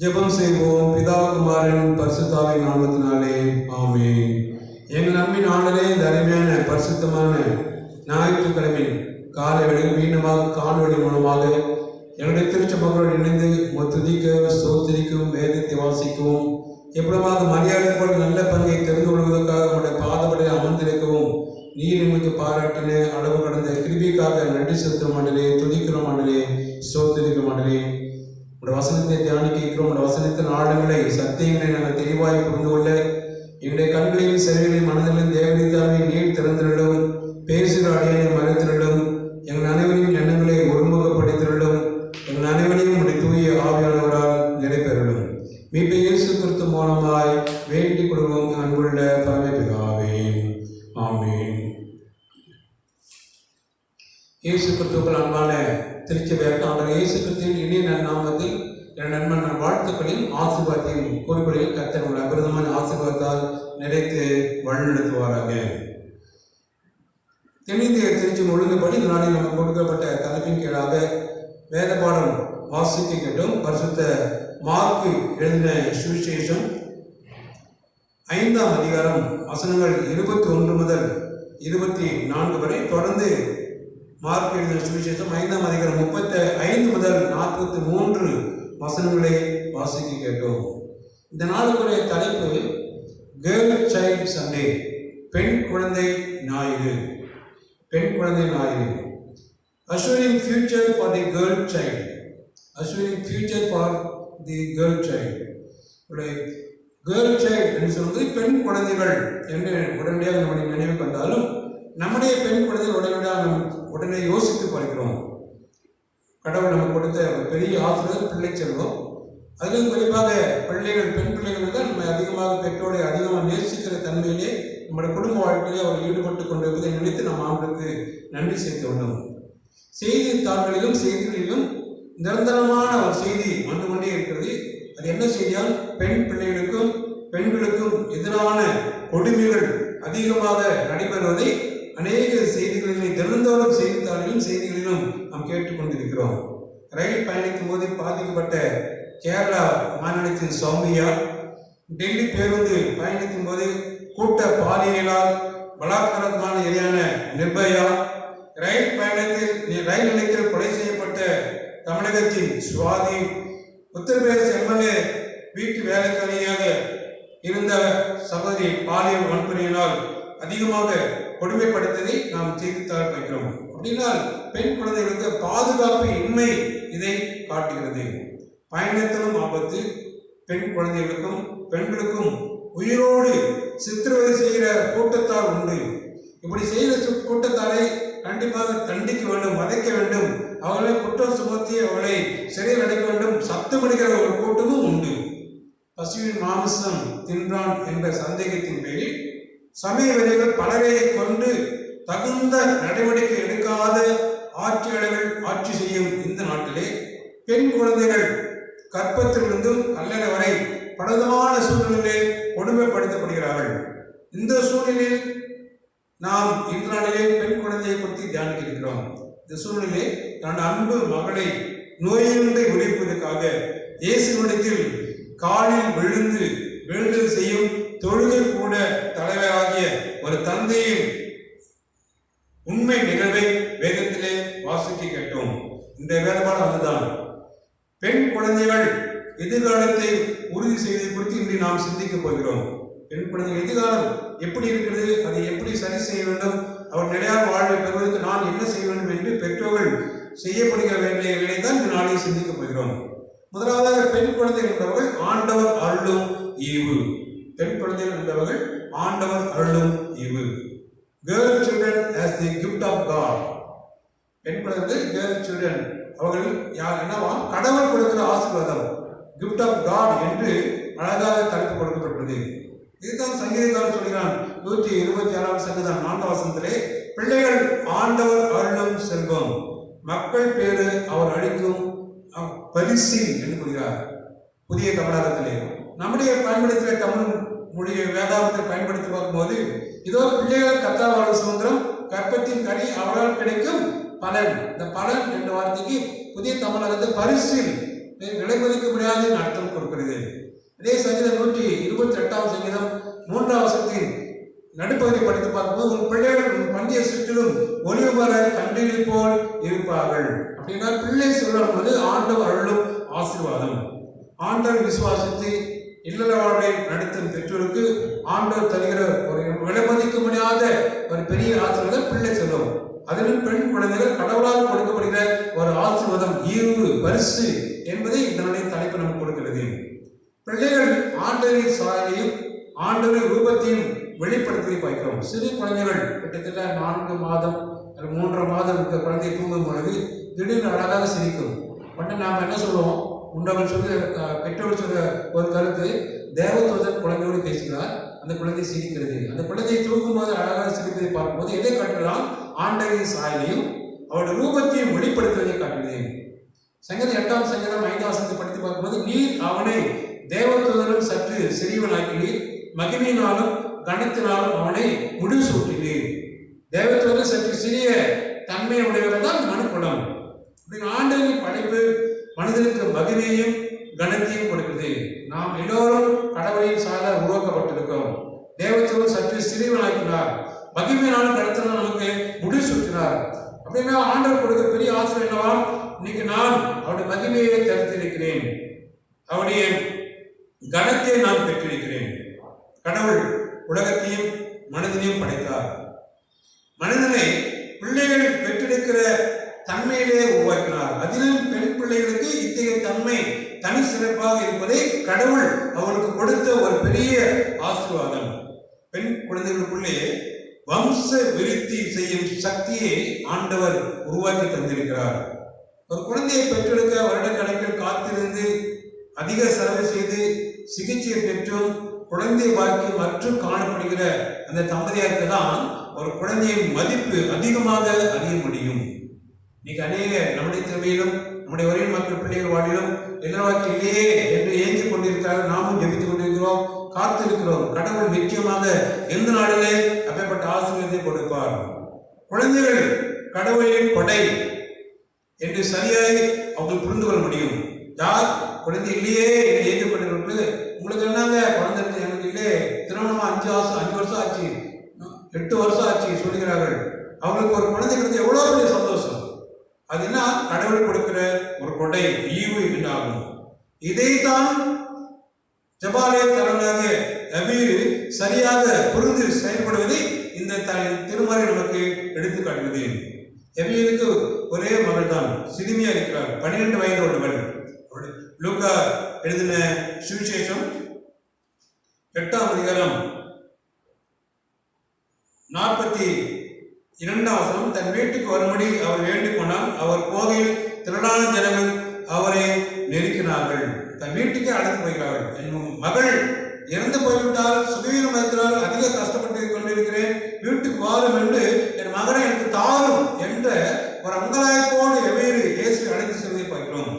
ஜெபம் செய்வோம். பிதா குமாரன் பரிசுத்தாவின் நாமத்தினாலே ஆமென். எங்கள் அன்பின் ஆண்டவரே, இந்த அருமையான பரிசுத்தமான ஞாயிற்றுக்கிழமை காலை வேளையில் மீண்டுமாக காணொளி மூலமாக எங்களுடைய திருச்சபைகளோடு இணைந்து துதிக்க ஸ்தோத்திரிக்கவும் வேதத்தை வாசிக்கவும் எப்படமாக மரியாதைப்போடு நல்ல பங்கை தெரிந்து கொள்வதற்காக உங்களுடைய பாதப்படியில் அமர்ந்திருக்கவும் நீர் எங்களுக்கு பாராட்டின அளவு கடந்த கிருபிக்காக நன்றி செலுத்த மாட்டலே, துதிக்கிற மாட்டலே, ஸ்தோத்திரிக்க மாட்டலே. உங்களுடைய வசனத்தை தியானிக்க இருக்கிறோம். உங்களுடைய வசனத்தின் ஆழங்களை சத்தியங்களை நாங்கள் தெளிவாய் புரிந்து கொள்ள எங்களுடைய கண்களையும் செவிகளையும் மனதிலும் தேவனித்தாமே நீர் திறந்திருளும். பேசுகிற அடியனை மறைத்திருளும். எங்கள் அனைவரையும் எண்ணங்களை ஒருமுகப்படுத்திருளும். எங்கள் அனைவரையும் உடைய தூய ஆவியானவரால் நிறைவேறலும். மீட்பை இயேசு கிறிஸ்து மூலமாய் வேண்டிக் கொள்வோம் அன்புள்ள பரமபிதாவே, ஆமென். இயேசு கிறிஸ்துவுக்குள் அன்பான திருச்சபையார் ஆண்டவர் இயேசு கிறிஸ்துவின் இனிய நாமத்தில் என் நண்பன் வாழ்த்துக்களையும் ஆசீர்வாதத்தையும் குறிப்பிடையில் கர்த்தர் உள்ள அபிரதமான ஆசீர்வாதத்தால் நிறைத்து வழிநடத்துவாராக. தென்னிந்திய திருச்சி ஒழுங்குபடி இந்த நாளில் நமக்கு கொடுக்கப்பட்ட தலைப்பின் கீழாக வேத பாடம் வாசிக்க கேட்டோம். பரிசுத்த மார்க்கு எழுதின சுவிசேஷம் 5ஆம் அதிகாரம் வசனங்கள் 21 முதல் 24 வரை, தொடர்ந்து மார்க் எழுதின சுவிசேஷம் 5ஆம் அதிகாரம் 35 முதல் 43 வசனங்களை வாசிக்க கேட்டோம். இந்த நாளுக்குரிய தலைப்பு கேர்ள் சைல்ட் சண்டே, பெண் குழந்தை ஞாயிறு. பெண் குழந்தை ஞாயிறு. Assuring future for the girl child. Assuring future for the girl child. Girl child என்று சொல்வது பெண் குழந்தைகள் என்று உடனடியாக நம்முடைய நினைவு கண்டாலும் நம்முடைய பெண் குழந்தைகள் உடனே யோசித்து பார்க்கிறோம். கடவுள் நமக்கு கொடுத்த பெரிய ஆசிரியர் பிள்ளை செல்வம். அதிலும் குறிப்பாக பிள்ளைகள், பெண் பிள்ளைகள் தான் நம்ம அதிகமாக பெற்றோரை அதிகமாக நேசிக்கிற தன்மையிலே நம்முடைய குடும்ப வாழ்க்கையிலே அவர்கள் ஈடுபட்டு கொண்டிருப்பதை நினைத்து நாம் ஆண்டுக்கு நன்றி செய்து கொண்டோம். செய்தித்தாள்களிலும் செய்திகளிலும் நிரந்தரமான ஒரு செய்தி வந்து கொண்டே இருக்கிறது. அது என்ன செய்தியால் பெண் பிள்ளைகளுக்கும் பெண்களுக்கும் எதிரான கொடுமைகள் அதிகமாக நடைபெறுவதை அநேக செய்திகளிலே தினந்தோறும் செய்தித்தாளிலும் செய்திகளிலும் நாம் கேட்டுக்கொண்டிருக்கிறோம். ரயில் பயணிக்கும் போது பாதிக்கப்பட்ட கேரளா மாநிலத்தின் சௌமியா, டெல்லி பேருந்து பயணிக்கும் போது கூட்ட பாலியலால் பலாத்காரமான எதிரான நிர்பயா, ரயில் நிலையத்தில் கொலை செய்யப்பட்ட தமிழகத்தின் சுவாதி, உத்தரப்பிரதேச எம்எல்ஏ வீட்டு வேலைக்காரியாக இருந்த சகோதரி பாலியல் வன்முறையினால் அதிகமாக கொடுமைப்படுத்ததை நாம் செய்தித்தாள் வைக்கிறோம். அப்படின்னால் பெண் குழந்தைகளுக்கு பாதுகாப்பு இன்மை இதை காட்டுகிறது. பயணத்திலும் ஆபத்து. பெண் குழந்தைகளுக்கும் பெண்களுக்கும் உயிரோடு சித்திரவதை செய்கிற கூட்டத்தால் உண்டு. இப்படி செய்கிற கூட்டத்தாரை கண்டிப்பாக தண்டிக்க வேண்டும், வதைக்க வேண்டும், அவர்களை குற்றம் சுமத்தி அவர்களை சிறையில் அடைக்க வேண்டும், சத்தமிடுகிற ஒரு கூட்டமும் உண்டு. பசுவின் மாமிசம் தின்றான் என்ற சந்தேகத்தின் பேரில் சமய வெறிகள் பலரை கொண்டு தகுந்த நடவடிக்கை எடுக்காத ஆட்சியாளர்கள் ஆட்சி செய்யும் இந்த நாட்டிலே பெண் குழந்தைகள் கற்பத்திலிருந்தும் கல்லறை வரை பலவிதமான சூழ்நிலையிலே கொடுமைப்படுத்தப்படுகிறார்கள். இந்த சூழ்நிலையில் நாம் இந்த நாளிலே பெண் குழந்தையை பற்றி தியானிக்க இருக்கிறோம். இந்த சூழ்நிலை தன் அன்பு மகளை நோயின்றி விடுவிப்பதற்காக இயேசுவிடத்தில் காலில் விழுந்து வேண்டுதல் செய்யும் தொழுகை கூட தலைவராகிய ஒரு தந்தையின் உண்மை நிகழ்வை வேதத்திலே வாசிக்க கேட்டோம். இந்த வேறுபாடு அதுதான். பெண் குழந்தைகள் எதிர்காலத்தை உறுதி செய்வதை குறித்து இன்று நாம் சிந்திக்க போகிறோம். பெண் குழந்தைகள் எதிர்காலம் எப்படி இருக்கிறது, அதை எப்படி சரி செய்ய வேண்டும், அவர் நிலையான வாழ்வை பெறுவதற்கு நான் என்ன செய்ய வேண்டும் என்று பெற்றோர்கள் செய்யப்படுகிற வேலைகளை தான் இந்த நாளில் சிந்திக்க போகிறோம். முதலாவதாக பெண் குழந்தைகள் என்பவர்கள் ஆண்டவர் அருளும் ஈவு. பெண் குழந்தைகள் என்பவர்கள் ஆண்டவர் அருளும் ஈவு. Girl children as the gift of God. பெண் குழந்தைகள் girl children அவர்கள் யார் என்னவா கடவுள் கொடுக்கிற ஆசீர்வாதம், gift of God என்று அழகாக தலைப்பு கொடுக்கப்பட்டுள்ளது. இதுதான் சங்கீதக்காரன் சொல்கிறான் 126ஆம் சங்கீதம் 4ஆம் வசனத்திலே, பிள்ளைகள் ஆண்டவர் அருளும் செல்வம், மக்கள் பேரு அவர் அளிக்கும் பரிசு என்று கூறுகிறார் புதிய தமிழகத்திலே. நம்முடைய பயன்படுத்துகிற தமிழ் மொழியை வேதாந்தத்தை பயன்படுத்தி பார்க்கும்போது இதோ பிள்ளைகள் கர்த்தரால் சுதந்திரம், கற்பத்தின் கனி அவரால் கிடைக்கும் பலன். இந்த பலன் என்ற வார்த்தைக்கு புதிய தமிழகத்தை பரிசு விலை மதிக்க முடியாது அர்த்தம் கொடுக்கிறது. அதே சங்கீதம் 128 சங்கீதம் 3 வசனத்தின் நடுப்பகுதி படித்து பார்க்கும்போது உன் பிள்ளைகள் பண்டிகை சுற்றிலும் ஒளிவு மர கன்றுகள் போல் இருப்பார்கள் அப்படின்னா பிள்ளை சொல்லும் போது ஆண்டவர் அருளும் ஆசீர்வாதம். ஆண்டவர் விசுவாசத்தை இல்லற வாழ்வை நடத்தும் பெற்றோருக்கு ஆண்டவர் தருகிற ஒரு விலை மதிக்க முடியாத ஒரு பெரிய ஆசீர்வாதம் பிள்ளை செல்லும். அதிலும் பெண் குழந்தைகள் கடவுளால் கொடுக்கப்படுகிற ஒரு ஆசீர்வாதம், ஈவு, பரிசு என்பதை இதனுடைய தலைப்பு நமக்கு கொடுக்கிறது. பிள்ளைகள் ஆண்டவரின் சாயலையும் ஆண்டவரின் ரூபத்தையும் வெளிப்படுத்தி பார்க்கிறோம். சிறு குழந்தைகள் கிட்டத்தட்ட 4 மாதம் 3 மாதம் இருக்க குழந்தை தூங்கும் பொழுது திடீர்னு அழகாக சிரிக்கும். உடனே நாம் என்ன சொல்லுவோம், உண்டவன் சொல்ல பெற்றோர் சொல்ற ஒரு கருத்து, தேவதூதன் குழந்தையோடு பேசுகிறார், அந்த குழந்தை சிரிக்கிறது. அந்த குழந்தையை தூங்கும் போது அழகாக சிரிப்பதை பார்க்கும்போது எதை காட்டுகிறான், ஆண்டவரின் சாயலையும் அவருடைய ரூபத்தையும் வெளிப்படுத்துவதை காட்டுகிறது. சங்கீதம் 8 சங்கீதம் 5 வசனத்தை படித்து பார்க்கும்போது நீ அவனை தேவதூதனும் சற்று சிறியவனாக்கினீர், மகிமையினாலும் கணத்தினாலும் அவனை முடிசூட்டினீர். தேவதூதன் சற்று சிறிய தன்மை உடையவர் தான் மனுக்குலம். ஆண்டவரின் படைப்பு மனிதனுக்கு மகிமையும் கணத்தையும் கொடுக்குது. நாம் எல்லோரும் கடவுளின் சால உருவாக்கப்பட்டிருக்கிறோம். தேவதூதன் சற்று சிறியவனாக்கினார், மகிமையினாலும் கணத்தினாலும் நமக்கு முடிசூட்டினார். அப்படின்னா ஆண்டவர் கொடுக்க பெரிய ஆசை என்னவா, இன்னைக்கு நான் அவருடைய மகிமையை தரித்திருக்கிறேன், அவருடைய கணத்தை நான் பெற்றிருக்கிறேன். கடவுள் உலகத்தையும் மனிதனையும் படைத்தார். மனிதனை பிள்ளைகள் பெற்றெடுக்கிற தன்மையிலே உருவாக்கினார். அதிலும் பெண் பிள்ளைகளுக்கு இத்தகைய தன்மை தனி சிறப்பாக இருப்பதை கடவுள் அவர்களுக்கு கொடுத்த ஒரு பெரிய ஆசீர்வாதம். பெண் குழந்தைகளுக்குள்ளே வம்ச விருத்தி செய்யும் சக்தியை ஆண்டவர் உருவாக்கி தந்திருக்கிறார். ஒரு குழந்தையை பெற்றெடுக்க வருடக்கணக்கில் காத்திருந்து அதிக செலவு செய்து சிகிச்சை பெற்றும் குழந்தை பாக்கியம் மற்றும் காணப்படுகிற அந்த தம்பதியாருக்கு தான் ஒரு குழந்தையின் மதிப்பு அதிகமாக அறிய முடியும். இன்னைக்கு அநேக நம்முடைய தேவையிலும் நம்முடைய ஒரே மக்கள் பிள்ளைகள் வாழிலும் எதிர்வாக்கி இல்லையே என்று ஏங்கி கொண்டிருக்கிறார்கள். நாமும் ஜெபித்துக் கொண்டிருக்கிறோம், காத்திருக்கிறோம். கடவுள் நிச்சயமாக எந்த நாளிலே அப்பேற்பட்ட ஆசீர்வாதத்தை கொடுப்பார். குழந்தைகள் கடவுளின் கொடை என்று சரியாய் அவங்க புரிந்து கொள்ள முடியும். யார் குழந்தை இல்லையே என்று ஏங்கி கொண்டிருக்கிறது, உங்களுக்கு என்னங்க குழந்தை எனக்கு இல்லையே, திருமணமா 5 வருஷம் ஆச்சு, 8 வருஷம் ஆச்சு சொல்லுகிறார்கள். அவங்களுக்கு ஒரு குழந்தை கிடைத்த எவ்வளவு பெரிய சந்தோஷம். அது என்ன, கடவுள் கொடுக்கிற ஒரு கொடை, ஈவு என்றாகும். இதைத்தான் ஜெபாலய தலைவனாகிய எபீரு சரியாக புரிந்து செயல்படுவதை இந்த திருமறை நமக்கு எடுத்து காட்டுகிறது. எபீருக்கு ஒரே மகள் தான், சிறுமியா இருக்கிறார், 12 வயது உள்ளவள். லூக்கா எழுதின சுவிசேஷம் 8ஆம் அதிகாரம் 42ஆம் வசனம், தன் வீட்டுக்கு வரும்படி அவர் வேண்டிக் கொண்டால் அவர் போகையில் திரளான ஜனங்கள் அவரை நெருக்கினார்கள். தன் வீட்டுக்கே அழைத்து போகிறார்கள். என் மகள் இறந்து போய்விட்டால், சுகவீனம் இருக்கிறால், அதிக கஷ்டப்பட்டு கொண்டிருக்கிறேன், வீட்டுக்கு வாரும் என்று என் மகனை எனக்கு தாரும் என்ற ஒரு அங்கலாயத்தோடு எவ்வேறு இயேசு அழைத்து செல்வதை பார்க்கிறோம்.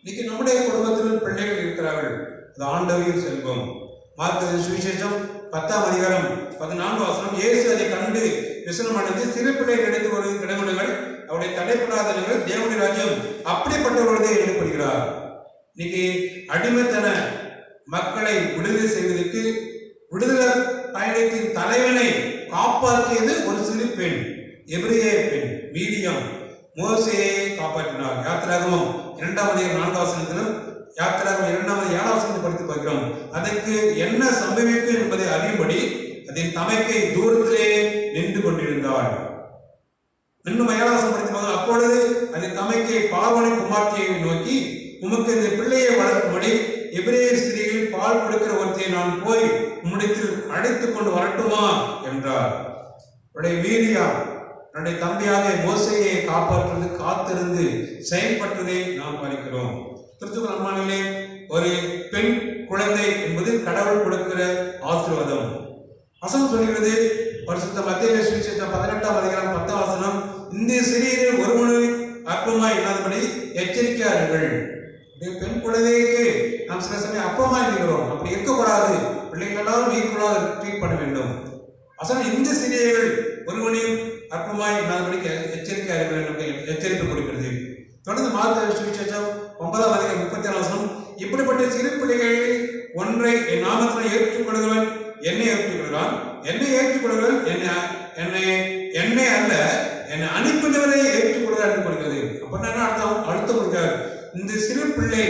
இன்னைக்கு நம்முடைய குடும்பத்திலும் பிள்ளைகள் இருக்கிறார்கள். அது ஆண்டவரின் செல்வம். மார்க்கு சுவிசேஷம் 10ஆம் அதிகாரம் 14ஆம் வசனம், இயேசு அதை கண்டு விசனம் அடைந்து சிறு பிள்ளை கிடைத்து வருவது கிடங்குகள் அவருடைய தடைப்படாதவர்கள் தேவனுடைய ராஜ்யம் அப்படிப்பட்டவர்களே எழுதப்படுகிறார். இன்னைக்கு அடிமைத்தன மக்களை விடுதலை செய்வதற்கு விடுதலை பயணத்தின் தலைவனை காப்பாற்றியது ஒரு சிறு பெண், எபிரேய பெண் மீரியாம். மோசேயை காப்பாற்றினார். யாத்திராகமம் 2ஆம் அதிகாரம் 4ஆம் வசனத்திலும் யாத்திராகமம் 2ஆம் அதிகாரம் 7ஆம் வசனத்தை படித்து பார்க்கிறோம். அதற்கு என்ன சம்பவிக்கும் என்பதை அறியும்படி அதன் தமைக்கை தூரத்திலே நின்று கொண்டிருந்தாள். இன்னும் 7ஆம் வசனம் படித்து பார்க்கிறோம். அப்பொழுது அதன் தமைக்கை பார்வோனை குமார்த்தியை நோக்கி, உமக்கு இந்த பிள்ளையை வளர்க்கும்படி எபிரேய ஸ்திரீகளில் பால் கொடுக்கிற ஒருத்தையை நான் போய் உம்மிடத்தில் அழைத்துக் கொண்டு வரட்டுமா என்றார். மீரியா தன்னுடைய தம்பியாக மோசேயை காப்பாற்றுவது காத்திருந்து செயல்பட்டதை நாம் பார்க்கிறோம். கிறிஸ்துவ ஒரு பெண் குழந்தை என்பது கடவுள் கொடுக்கிற ஆசீர்வாதம். வசனம் சொல்கிறது, பரிசுத்த மத்தேயு சுவிசேஷம் 18ஆம் அதிகாரம் 10ஆம் வசனம், இந்த சிறியரில் ஒருவனும் அற்பமாய் இல்லாதபடி எச்சரிக்கையார்கள். பெண் குழந்தைக்கு நாம் சில சமயம் அப்பமாய் இருக்கிறோம், அப்படி இருக்கக்கூடாது. பிள்ளைகள் எல்லாரும் ஈக்குவலாக ட்ரீட் பண்ண வேண்டும். வசனம் இந்த சிறியர்கள் ஒருவனையும் அற்பமாய் இல்லாதபடி எச்சரிக்கையார்கள் எச்சரிப்பு கொடுக்கிறது. தொடர்ந்து மார்க்கு சுவிசேஷம் 9:34 இப்படிப்பட்ட சிறு பிள்ளைகளில் ஒன்றை என் நாமத்தில் ஏற்றுக்கொள்கிறவன் என்னை ஏற்றுக்கொள்கிறான், என்னை ஏற்றுக்கொள்கிறவன் என்னை அல்ல என்னை அனுப்பினவரை ஏற்றுக்கொள்கிறார் என்று கொடுக்கிறது. அப்படின்னா அர்த்தம் அழுத்தம் கொடுக்கிறார். இந்த சிறு பிள்ளை,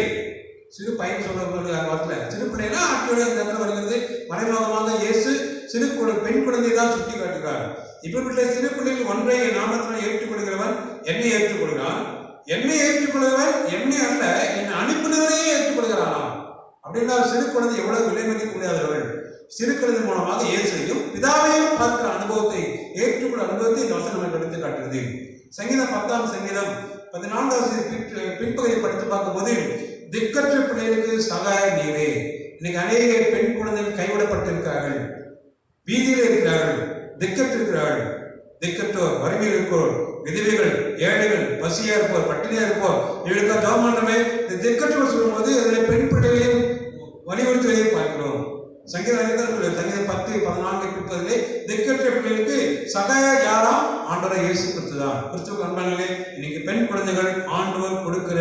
சிறு பையன் சொல்ற வார்த்தை சிறு பிள்ளைனா ஆட்சியோட இந்த இடத்துல வருகிறது. மறைமுகமாக இயேசு சிறு பெண் குழந்தையை தான் சுட்டி காட்டுகிறார். இப்படிப்பட்ட சிறு பிள்ளைகள் ஒன்றை என் நாமத்தில் ஏற்றுக்கொள்கிறவன் என்னை ஏற்றுக்கொள்கிறான், என்னை ஏற்றுக்கொள்கிறவன் என்னை அல்ல என்னை அனுப்பினவரையே ஏற்றுக்கொள்கிறானாம். அப்படின்னா சிறு குழந்தை எவ்வளவு விலை மதிக்க முடியாதவர்கள். சிறு குழந்தை மூலமாக இயேசுவையும் பிதாவையும் பார்க்கிற அனுபவத்தை, ஏற்றுக்கொள்ள அனுபவத்தை இந்த வசனம் நமக்கு எடுத்து காட்டுகிறது. சங்கீதம் 10ஆம் சங்கீதம் 14வது பின்பகுதியை படித்து பார்க்கும்போது, திக்கற்ற பிள்ளைகளுக்கு சகாய நீரே. இன்னைக்கு அநேக பெண் குழந்தைகள் கைவிடப்பட்டிருக்கிறார்கள், வீதியில் இருக்கிறார்கள், திக்கற்றிருக்கிறார்கள். திக்கற்றோர், வறுமையில் இருக்கிறோர், விதவைகள், ஏழைகள், பசியா இருப்போர், பட்டினியா இருப்போர், இவர்களுக்கு கவர்மெண்டமே இந்த திக்கற்றோர் சொல்லும்போது அதில் பெண் பிள்ளைகளையும் வலியுறுத்துவதை பார்க்கிறோம். சங்கீதம் 10:14 பிற்பதிலே திக்கற்ற பிள்ளைகளுக்கு சகாய யாராம்? ஆண்டவரை இயேசு கிறிஸ்து தான். கிறிஸ்துவ நண்பர்களே, இன்னைக்கு பெண் குழந்தைகள் ஆண்டவர் கொடுக்கிற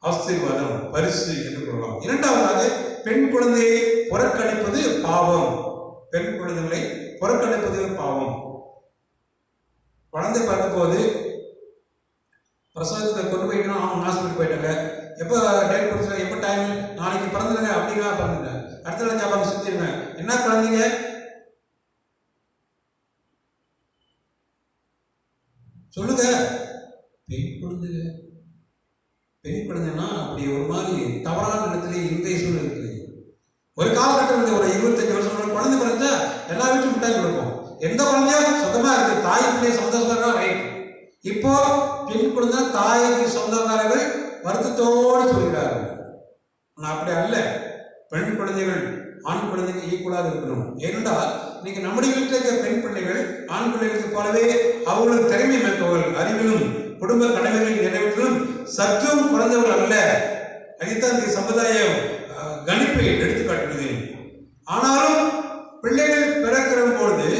ஆசீர்வாதம், பரிசு என்று கூறலாம். இரண்டாவதாக, பெண் குழந்தையை புறக்கணிப்பது பாவம். பெண் குழந்தைகளை புறக்கணிப்பது பாவம். குழந்தை பார்க்கும் போது பிரசவத்தை கொண்டு போயிட்டோம், அவங்க ஹாஸ்பிட்டல் போயிட்டாங்க, எப்போ டேட் கொடுத்துருங்க, எப்போ டைம், நாளைக்கு பிறந்துடுங்க அப்படின்னா பிறந்துட்டேன். அடுத்த நாள் ஞாபகம் சுற்றிடுவேன். என்ன குழந்தைங்க? சொல்லுங்க. பெண் குழந்தைங்க. பெண் குழந்தைன்னா அப்படி ஒரு மாதிரி தவறான இடத்துல இன்றைய சூழ்நிலை இருக்குது. ஒரு காலகட்டம் ஒரு 25 வருஷம் குழந்தை பிறந்தா எல்லா வீட்டும் மிட்டாய் கொடுப்போம். எந்த குழந்தையா சுத்தமா இருக்கு, தாய் பிள்ளை சொந்தக்காரர்கள் ரைட். இப்போ பெண் குழந்தை தாய்க்கு சொந்தக்காரர்கள் வருத்தத்தோடு சொல்கிறார்கள். அப்படி அல்ல. பெண் குழந்தைகள் ஆண் குழந்தைக்கு ஈக்குவலாக இருக்கணும். ஏனென்றால் இன்னைக்கு நம்முடைய வீட்டில் இருக்கிற பெண் பிள்ளைகள் ஆண் பிள்ளைகளுக்கு போலவே அவர்களுக்கு திறமை மிக்கவர்கள், அறிவிலும் குடும்ப கடமைகளின் நிறைவேற்றிலும் சற்றும் குறைந்தவர்கள் அல்ல. அதைத்தான் இந்த சமுதாயம் கணிப்பை எடுத்து காட்டுகிறது. ஆனாலும் பிள்ளைகள் பிறக்கிற பொழுது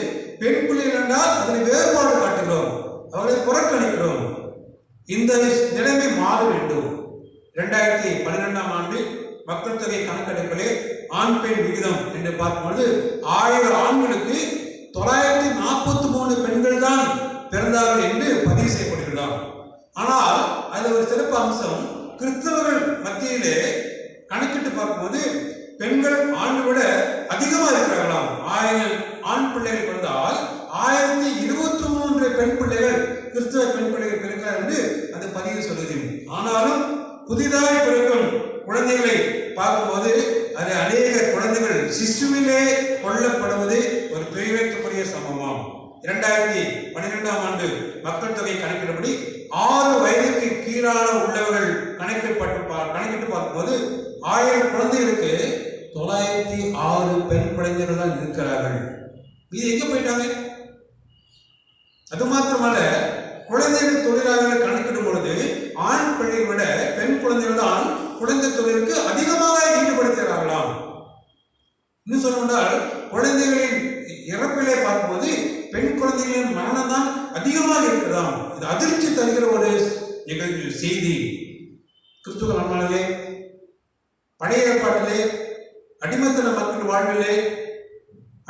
பெண் பிள்ளைகள் என்றால் அதில் வேறுபாடு காட்டுகிறோம், அவர்களை புறக்கணிக்கிறோம். இந்த நிலைமை மாற வேண்டும். 2012ஆம் ஆண்டு மக்கள் தொகை கணக்கெடுப்பிலே ஆண் பெண் விகிதம் என்று பார்க்கும்போது 1000 ஆண்களுக்கு 943 பெண்கள் தான் பிறந்தார்கள் என்று பதிவு செய்யப்படுகிறார். ஆனால் அதில் ஒரு சிறப்பு அம்சம், கிறிஸ்தவர்கள் மத்தியிலே கணக்கிட்டு பார்க்கும்போது பெண்கள் ஆணை விட அதிகமாக இருக்கிறார்களாம். 1000 ஆண் பிள்ளைகள் பிறந்தால் 1023 பெண் பிள்ளைகள், கிறிஸ்தவ பெண் பிள்ளைகள் பிறக்கிறார் என்று அது பதிவு சொல்லுது. ஆனாலும் புதிதாக பிறக்கும் குழந்தைகளை பார்க்கும்போது அது அநேக குழந்தைகள் சிசுவிலே கொல்லப்படுவது ஒரு பெருமைக்குரிய சம்பவம். 2012ஆம் ஆண்டு மக்கள் தொகை கணக்கிட்டபடி 6 வயதுக்கு கீழான உள்ளவர்கள் கணக்கிட்டு பார்க்கும்போது 1000 குழந்தைகளுக்கு 906 பெண் குழந்தைகள் தான் இருக்கிறார்கள். இது எங்க போயிட்டாங்க? அது மாத்திரமல்ல, குழந்தைகள் தொழிலாளர்களை கணக்கிடும் பொழுது ஆண் பிள்ளையை விட பெண் குழந்தைகள் தான் குழந்தை தொழிலுக்கு அதிகமாக ஈடுபடுத்துகிறார்களாம். இன்னும் சொல்லணும்னால் குழந்தைகளின் இறப்பிலே பார்க்கும்போது பெண் குழந்தைகளின் மரணம் தான் அதிகமாக இருக்கிறதாம். இது அதிர்ச்சி தருகிற ஒரு நிகழ்ச்சி செய்தி. கிறிஸ்துவ நண்பர்களே, பழைய ஏற்பாட்டிலே அடிமைத்தன மக்கள் வாழ்விலே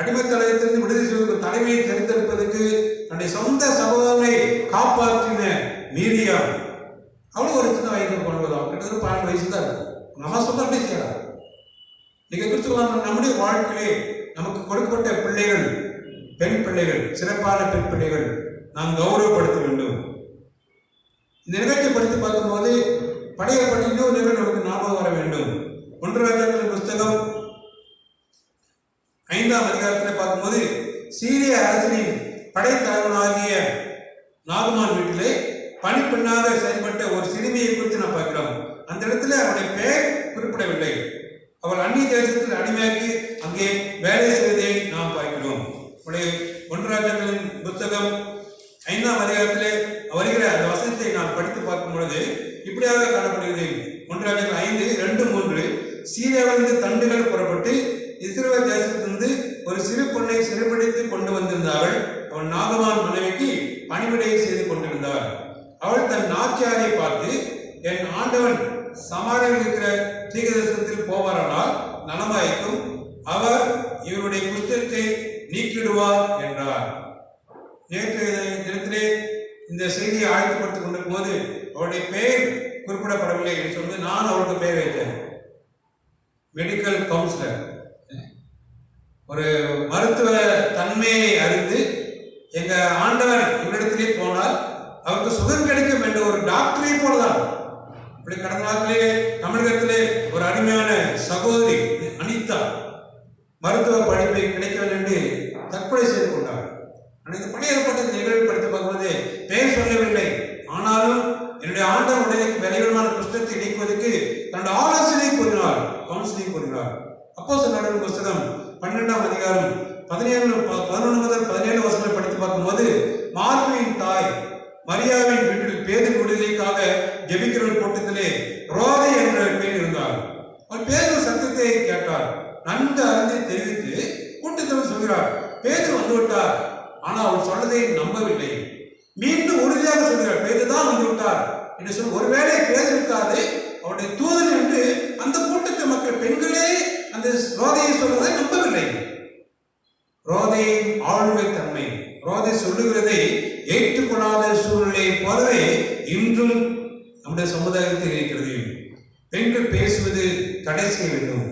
அடிமைத்தனத்திலிருந்து விடுதலை செய்வதற்கு தலைமையை தேர்ந்தெடுப்பதற்கு தன்னுடைய சொந்த சகோதரனை காப்பாற்றின மீரியாம், அவ்வளவு ஒரு சின்ன வயது கொள்வதாம், கிட்டத்தட்ட 12 வயசு தான் இருக்கும். நம்ம சொல்ல அப்படி செய்யலாம். நீங்க கிறிஸ்துவ நம்முடைய வாழ்க்கையிலே நமக்கு கொடுக்கப்பட்ட பிள்ளைகள், பெண் பிள்ளைகள், சிறப்பான பெண் பிள்ளைகள் நாம் கௌரவப்படுத்த வேண்டும். இந்த நிகழ்ச்சியை படித்து பார்க்கும்போது பழைய பற்றி இன்னொரு நிகழ்வு நமக்கு ஞாபகம் வர வேண்டும். 1 ராஜாக்களின் புஸ்தகம் 5ஆம் அதிகாரத்தில் பார்க்கும்போது சீரிய அரசனின் படைத்தலைவனாகிய நாகமான் வீட்டிலே பணிப்பெண்ணாக செயல்பட்ட ஒரு சிறுமியை குறித்து நான் பார்க்கிறோம். அந்த இடத்துல அவருடைய பெயர் குறிப்பிடவில்லை. அவள் அந்நிய தேசத்தில் அடிமையாக்கி அங்கே வேலை செய்வதை நாம் பார்க்கிறோம். 1 ராஜாக்களின் புத்தகம் 5ஆம் அதிகாரத்திலே வருகிற அந்த வசனத்தை நாம் படித்து பார்க்கும் பொழுது இப்படியாக காணப்படுகிறது. 1 ராஜாக்கள் 5:2-3 சீரியாவிலிருந்து தண்டுகள் புறப்பட்டு இஸ்ரவேல் தேசத்திலிருந்து ஒரு சிறு பொண்ணை சிறைப்பிடித்து கொண்டு வந்திருந்தார்கள். அவள் நாகமான் மனைவிக்கு பணிவிடையை செய்து கொண்டிருந்தார். அவள் தன் நாச்சியாரை பார்த்து, என் ஆண்டவன் சமாரியில் இருக்கிற தீர்க்கதரிசனத்தில் போவாரானால் நலமாயிருக்கும், அவர் இவருடைய குஷ்டத்தை நீக்கிடுவார் என்றார். நேற்று தினத்திலே இந்த செய்தியை ஆயத்தப்படுத்திக் கொண்டிருக்கும் போது அவருடைய பெயர் குறிப்பிடப்படவில்லை என்று சொல்லி நான் அவருக்கு பெயர் வைத்தேன். மெடிக்கல் கவுன்சிலர், ஒரு மருத்துவ தன்மையை அறிந்து எங்க ஆண்டவர் இவரிடத்திலே போனால் அவருக்கு சுகம் கிடைக்கும் என்ற ஒரு டாக்டரை போலதான். இப்படி கடந்த நாட்டிலே தமிழகத்திலே ஒரு அருமையான சகோதரி அனிதா மருத்துவ படிப்பை கிடைக்கவில்லை என்று தற்கொலை செய்து கொண்டார். இந்த பழைய ஏற்பட்ட நிகழ்வு படித்து பார்க்கும்போது பெயர் சொல்லவில்லை, ஆனாலும் என்னுடைய ஆண்டவர் உடலுக்கு விளைவிடமான குஷ்டத்தை நீக்குவதற்கு தன்னுடைய ஆலோசனை கூறினார், கவுன்சிலிங் கூறினார். அப்போஸ்தலர் புத்தகம் 12ஆம் அதிகாரம் 11 முதல் 17 வசனங்களை படித்து பார்க்கும்போது, மார்க்குவின் தாய் மரியாவின் வீட்டில் பேதுரு விடுதலைக்காக ஜெபிக்கிற கூட்டத்திலே ரோதை என்ற பெண் இருந்தார். அவள் பேதுரு சத்தத்தை கேட்டார். நன்கு அறிந்து தெரிவித்து கூட்டத்தில் சொல்கிறார், பேதுரு வந்து விட்டார். ஆனால் அவள் சொன்னதை நம்பவில்லை. மீண்டும் உறுதியாக சொல்கிறார், பேதுரு தான் வந்து விட்டார் என்று சொல்லி, ஒருவேளை பேதுரு இருக்காது அவருடைய தூதன் என்று அந்த கூட்டத்து மக்கள் பெண்களே அந்த ரோதையை சொல்வதை நம்பவில்லை. ரோதையின் ஆளுமை தன்மை, ரோதை சொல்லுகிறதை ஏற்றுக்கொள்ளாத சூழ்நிலை போலவே இன்றும் நம்முடைய சமுதாயத்தில் இருக்கிறது. பெண்கள் பேசுவது தடை செய்ய வேண்டும்.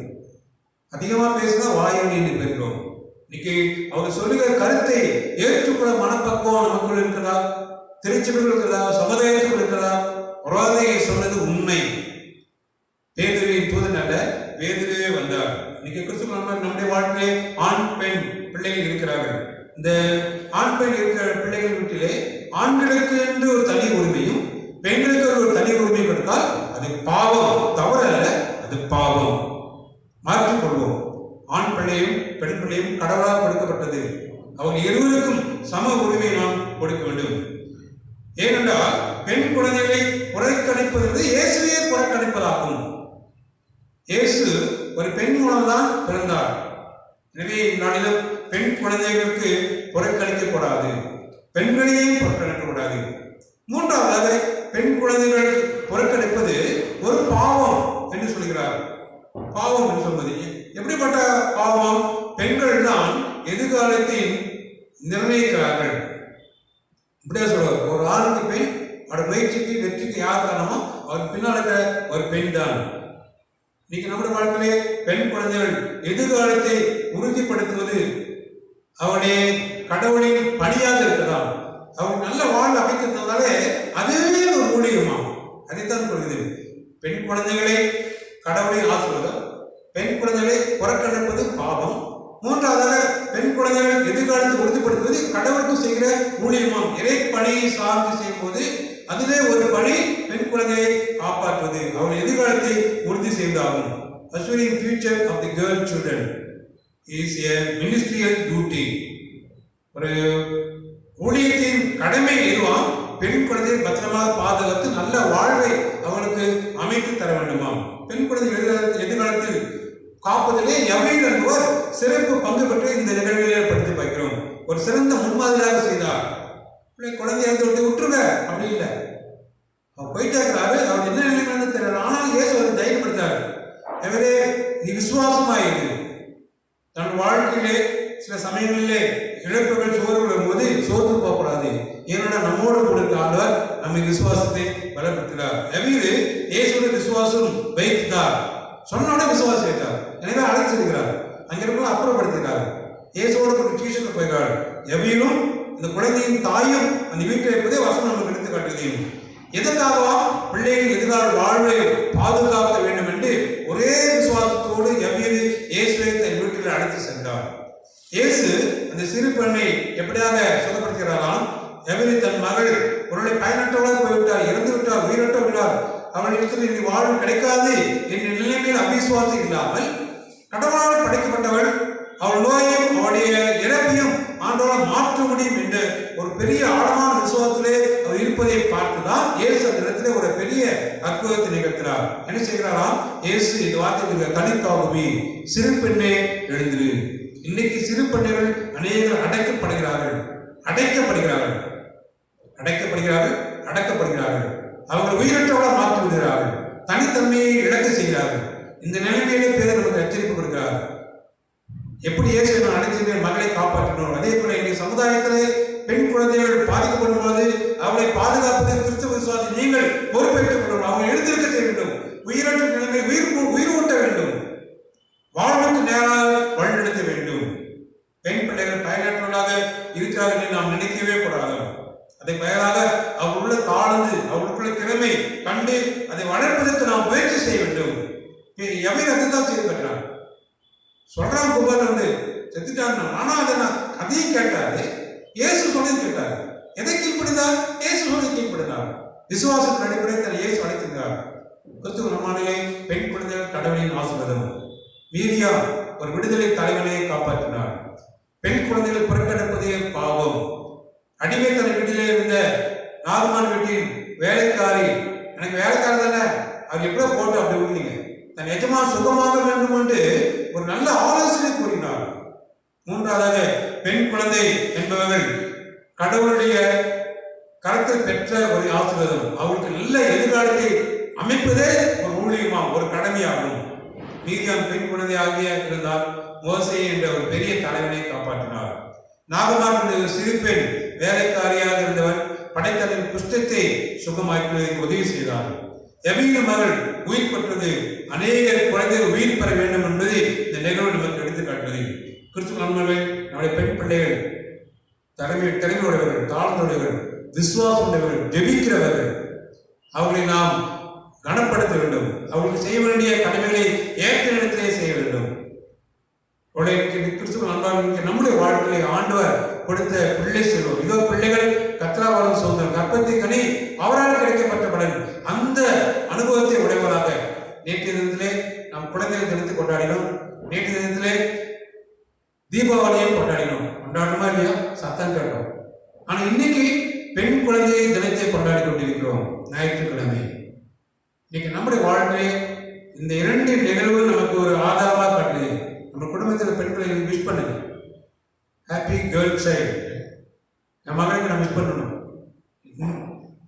அதிகமா பேசினா வாயில் என்று பெறுகிறோம். இன்னைக்கு அவர் சொல்லுகிற கருத்தை ஏற்றுக்கொள்ள மனப்பக்குவம் நமக்குள் இருக்கிறதா? திருச்சபைகள் இருக்கிறதா? சமுதாயத்தில் இருக்கிறதா? ரோதையை சொன்னது உண்மை. பேதுருவின் தூதன் அல்ல, பேதுருவே வந்தார். இன்னைக்கு கிறிஸ்துவ நம்முடைய வாழ்க்கையிலே ஆண் பெண் பிள்ளைகள் இருக்கிறார்கள். இந்த ஆண் பெண் இருக்கிற பிள்ளைகள் வீட்டிலே ஆண்களுக்கு என்று ஒரு தனி உரிமையும் பெண்களுக்கு ஒரு தனி உரிமை கொடுத்தால் அது பாவம், தவறு அல்ல, அது பாவம். மாற்றிக்கொள்வோம். ஆண் பிள்ளையும் பெண் பிள்ளையும் கடவுளால் கொடுக்கப்பட்டது. அவங்க இருவருக்கும் சம உரிமை நாம் கொடுக்க வேண்டும். ஏனென்றால் பெண் குழந்தைகளை புறக்கணிப்பது இயேசுவே புறக்கணிப்பதாகும். இயேசு ஒரு பெண் மூலம்தான் பிறந்தார். எனவே இந்நாளிலும் பெண் குழந்தைகளுக்கு புறக்கணிக்கக்கூடாது, பெண்களையும் புறக்கணிக்கக்கூடாது. மூன்றாவதாக பெண் குழந்தைகள் புறக்கணிப்பது ஒரு பாவம் என்று சொல்கிறார். பாவம் என்று சொல்வது எப்படிப்பட்ட பாவம்? பெண்கள் தான் எதிர்காலத்தில் நிர்ணயிக்கிறார்கள். இப்படியே சொல்வார், ஒரு ஆணுக்கு பெண் அவருடைய முயற்சிக்கு வெற்றிக்கு யார் காரணமோ அவர் பின்னால் இருக்கிற ஒரு பெண் தான். இன்னைக்கு நம்முடைய வாழ்க்கையிலே பெண் குழந்தைகள் எதிர்காலத்தை உறுதிப்படுத்துவது அவருடைய கடவுளின் பணியாக இருக்கலாம். அவர் நல்ல வாழ்வு அமைக்கிறதுனாலே அதுவே ஒரு ஊழியமா, அதைத்தான் கொடுக்குது. பெண் குழந்தைகளை கடவுளின் ஆசீர்வாதம், பெண் குழந்தைகளை புறக்கணிப்பது பாவம். மூன்றாவதாக பெண் குழந்தைகள் எதிர்காலத்தை உறுதிப்படுத்துவது கடவுளுக்கு செய்கிற ஊழியமாம். இறை பணியை சார்ந்து செய்யும் போது அதிலே ஒரு பணி பெண் குழந்தையை காப்பாற்றுவது, அவள் எதிர்காலத்தை உறுதி செய்வதாகும். Assuring future of the girl children is a ministerial duty. ஒரு ஊழியத்தின் கடமை எதுவாம்? பெண் குழந்தையை பத்திரமாக பாதுகாத்து நல்ல வாழ்வை அவளுக்கு அமைத்து தர வேண்டுமாம். பெண் குழந்தை எதிர்காலத்தில் காப்பதிலே எவையில் என்பவர் சிறப்பு பங்கு பெற்று இந்த நிகழ்வில் ஏற்படுத்தி பார்க்கிறோம். ஒரு சிறந்த முன்மாதிரியாக செய்தார். குழந்தை எடுத்து விட்டுருங்க அப்படி இல்லை, அவர் போயிட்டே இருக்கிறாரு. அவர் என்ன நிலைமைன்னு தெரியல, ஆனால் இயேசு அவரை தைரியப்படுத்தாரு. எவரே நீ விசுவாசமாயிரு. தன் வாழ்க்கையிலே சில சமயங்களிலே இழப்புகள் சோர்வு வரும்போது சோர்ந்து போகக்கூடாது. ஏன்னா நம்மோடு கொடுத்த ஆண்டவர் நம்மை விசுவாசத்தை பலப்படுத்தினார். எவரு இயேசுடைய விசுவாசம் வைத்தார், சொன்னோட விசுவாசம் வைத்தார். எனவே அழைச்சிருக்கிறார், அங்கிருக்கும் அப்புறப்படுத்தினார். இயேசுவோட டியூஷனுக்கு போய்கிறார். எவையிலும் இந்த குழந்தையின் தாயும் அந்த வீட்டில் இருப்பதே வசனம் நமக்கு எடுத்து காட்டுகிறேன். எதற்காகவா? பிள்ளைகள் எதிர்கால வாழ்வை பாதுகாக்க வேண்டும் என்று ஒரே விசுவாசத்தோடு எவ்வளவு இயேசுவை தன் வீட்டில் அழைத்து சென்றார். இயேசு அந்த சிறு பெண்ணை எப்படியாக சுத்தப்படுத்துகிறாராம்? எவரி தன் மகள் பொருளை பயனற்றவளாக போய்விட்டார், இறந்து விட்டார், உயிரற்ற விட்டார், அவளிடத்தில் இனி வாழ்வு கிடைக்காது என்ற நிலைமையில் அவிசுவாசம் இல்லாமல் கடவுளால் படைக்கப்பட்டவள், அவள் நோயையும் அவளுடைய இறப்பையும் ஆண்டவரால் மாற்ற முடியும் என்ற ஒரு பெரிய ஆழமான விசுவாசத்திலே அவர் இருப்பதை பார்த்துதான் இயேசு அந்த இடத்திலே ஒரு பெரிய அற்புதத்தை நிகழ்த்தினார். என்ன செய்கிறாராம்? இயேசு இந்த வார்த்தை தனித்தாகுமே, சிறு பெண்ணே எழுந்திரு. இன்னைக்கு சிறு பெண்ணைகள் அநேகர் அடைக்கப்படுகிறார்கள். அடக்கப்படுகிறார்கள். அவர்கள் உயிரற்றவர்களாக மாற்றி விடுகிறார்கள். தனித்தன்மையை இழக்க செய்கிறார்கள். இந்த நிலைமையிலே பேர் நமக்கு எச்சரிப்பு கொடுக்கிறார். எப்படி இயேசு அழைத்து மகளை காப்பாற்றணும், அதே போல இன்றைய சமுதாயத்திலே பெண் குழந்தைகள் பாதிக்கப்படும் போது அவளை பாதுகாப்பது கிறிஸ்தவ விசுவாசி நீங்கள் பொறுப்பேற்றுக் கொள்ளணும். அவங்க எழுந்திருக்க செய்ய வேண்டும். உயிரற்ற நிலைமை உயிர் ஊட்ட வேண்டும். வாழ்வுக்கு நேராக வழிநடத்த வேண்டும். பெண் பிள்ளைகள் பயனற்றவர்களாக இருக்கிறார்கள் என்று நாம் நினைக்கவே கூடாது. அதை பெயராக அவர்களுள்ள தாழ்ந்து அவர்களுக்குள்ள திறமை கண்டு அதை வளர்ப்பதற்கு நாம் முயற்சி செய்ய வேண்டும். எவை அதுதான் செய்து பெற்றார் சொல்றான். குமார் வந்து செத்துட்டான். ஆனா அதை நான் அதையும் கேட்டாரு. இயேசு சொல்லி கேட்டார். எதை கீழ்ப்படிந்தார்? இயேசு சொல்லி கீழ்ப்படினார். விசுவாசத்தின் அடிப்படையில் தன் இயேசு அழைத்திருந்தார். கிறிஸ்துவ நம்மானிலே பெண் குழந்தைகள் கடவுளின் ஆசீர்வாதம். மீரியா ஒரு விடுதலை தலைவனை காப்பாற்றினார். பெண் குழந்தைகள் புறக்கணிப்பதே பாவம். அடிமைத்தன வீட்டிலே இருந்த நாகமான் வீட்டின் வேலைக்காரி, எனக்கு வேலைக்காரி தானே, அவர் எப்படியோ போட்டு அப்படி விடுங்க, தன் எஜமான் சுகமாக வேண்டும் என்று ஒரு நல்ல ஆலோசனை கூறினார். மூன்றாவதாக பெண் குழந்தை என்பவர்கள் கடவுளுடைய கருத்தில் பெற்ற ஒரு ஆசீர்வாதம். அவர்களுக்கு நல்ல எதிர்காலத்தை அமைப்பதே ஒரு ஊழியமாகும், ஒரு கடமையாகும். மீரியாம் பெண் குழந்தை ஆகிய இருந்தால் மோசே என்ற ஒரு பெரிய தலைவனை காப்பாற்றினார். நாகமான் சிறு பெண் வேலைக்காரியாக இருந்தவர் படைத்தலின் குஷ்டத்தை சுகமாக்குவதற்கு உதவி செய்தார். எவீன மகள் உயிர் பெற்றது. அநேக குழந்தைகள் உயிர் பெற வேண்டும் என்பது இந்த நிகழ்வு நமக்கு எடுத்து காட்டுவது. கிறிஸ்துவ நண்பர்கள், நம்முடைய பெண் பிள்ளைகள் திறமையுடையவர்கள், தாழ்ந்துடையவர்கள், விசுவாசம் உடையவர்கள், ஜெபிக்கிறவர்கள். அவர்களை நாம் கனப்படுத்த வேண்டும். அவர்களுக்கு செய்ய வேண்டிய கடமைகளை ஏற்ற இடத்திலே செய்ய வேண்டும். கிறிஸ்துவ நண்பர்களுக்கு நம்முடைய வாழ்க்கையை ஆண்டவர் கொடுத்த பிள்ளை செல்வம். இதோ பிள்ளைகள் கத்ராவாலும் சுதந்திரம், கற்பத்தை கனி அவரால் கிடைக்கப்பட்ட பலன். அந்த அனுபவத்தை உடையவராக நேற்றைய தினத்திலே நாம் குழந்தைகள் தினத்தை கொண்டாடினோம். நேற்றைய தினத்திலே தீபாவளியும் கொண்டாடினோம். கொண்டாடணுமா இல்லையா? சத்தம் கேட்டோம். ஆனா இன்னைக்கு பெண் குழந்தை தினத்தை கொண்டாடி கொண்டிருக்கிறோம், ஞாயிற்றுக்கிழமை. இன்னைக்கு நம்முடைய வாழ்க்கையை இந்த இரண்டு நிகழ்வு நமக்கு ஒரு ஆதாரமாக காட்டுது. நம்ம குடும்பத்தில் பெண்களை விஷ் பண்ணுங்க. Happy girl child. என் மகளுக்கு நான் விஷ் பண்ணணும்.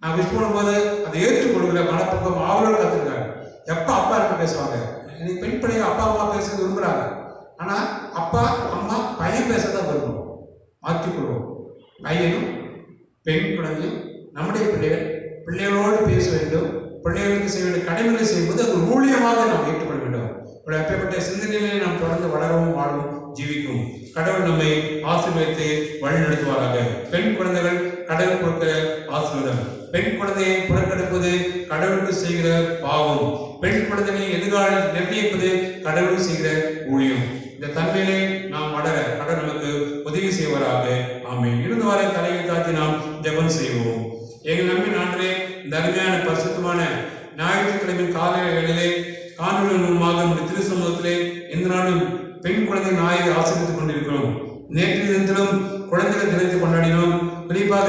நான் விஷ் பண்ணும்போது அதை ஏற்றுக்கொள்கிற மனப்பக்கம் அவரோடு கற்றுக்கிறாங்க. எப்போ அப்பா இருக்க பேசுவாங்க. இன்னைக்கு பெண் பிள்ளைங்க அப்பா அம்மா பேசுறது விரும்புகிறாங்க. ஆனால் அப்பா அம்மா பையன் பேசதான் விரும்புவோம். மாற்றிக்கொள்வோம். பையனும் பெண் குழந்தையும் நம்முடைய பிள்ளைகளோடு பேச வேண்டும். பிள்ளைகளுக்கு செய்ய வேண்டிய கடமைகளை செய்யும்போது அது ஊழியமாக நாம் ஏற்றுக்கொள்ள வேண்டும். ஒரு அப்பேற்பட்ட சிந்தனையிலே நாம் தொடர்ந்து வளரவும் வாழவும் ஜீவிக்கும். கடவுள் நம்மை ஆசீர்வதித்து வழி நடத்துவாராக. பெண் குழந்தைகள் கடவுள் கொடுக்கிற ஆசீர்வாதம். பெண் குழந்தையை புறக்கணிப்பது கடவுளுக்கு செய்கிற பாவம். பெண் குழந்தையை எதிர்காலம் நிர்ணயிப்பது கடவுளுக்கு செய்கிற ஊழியம். இந்த தன்மையிலே நாம் வளர கடவுள் நமக்கு உதவி செய்வாராக. ஆமென். இருந்து வரை தலையை தாக்கி நாம் ஜெபம் செய்வோம். எங்கள் நம்பின் ஆண்டவரே, இந்த அருமையான பரிசுத்தமான ஞாயிற்றுக்கிழமை காலை வேளையிலே காணொலி மூலமாக நம்முடைய திரு சமூகத்திலே இந்த நாளும் பெண் குழந்தை நாயை ஆசீர்வதித்துக் கொண்டிருக்கிறோம். நேற்றைய தினத்திலும் குழந்தைகள் தினத்தை கொண்டாடினோம். குறிப்பாக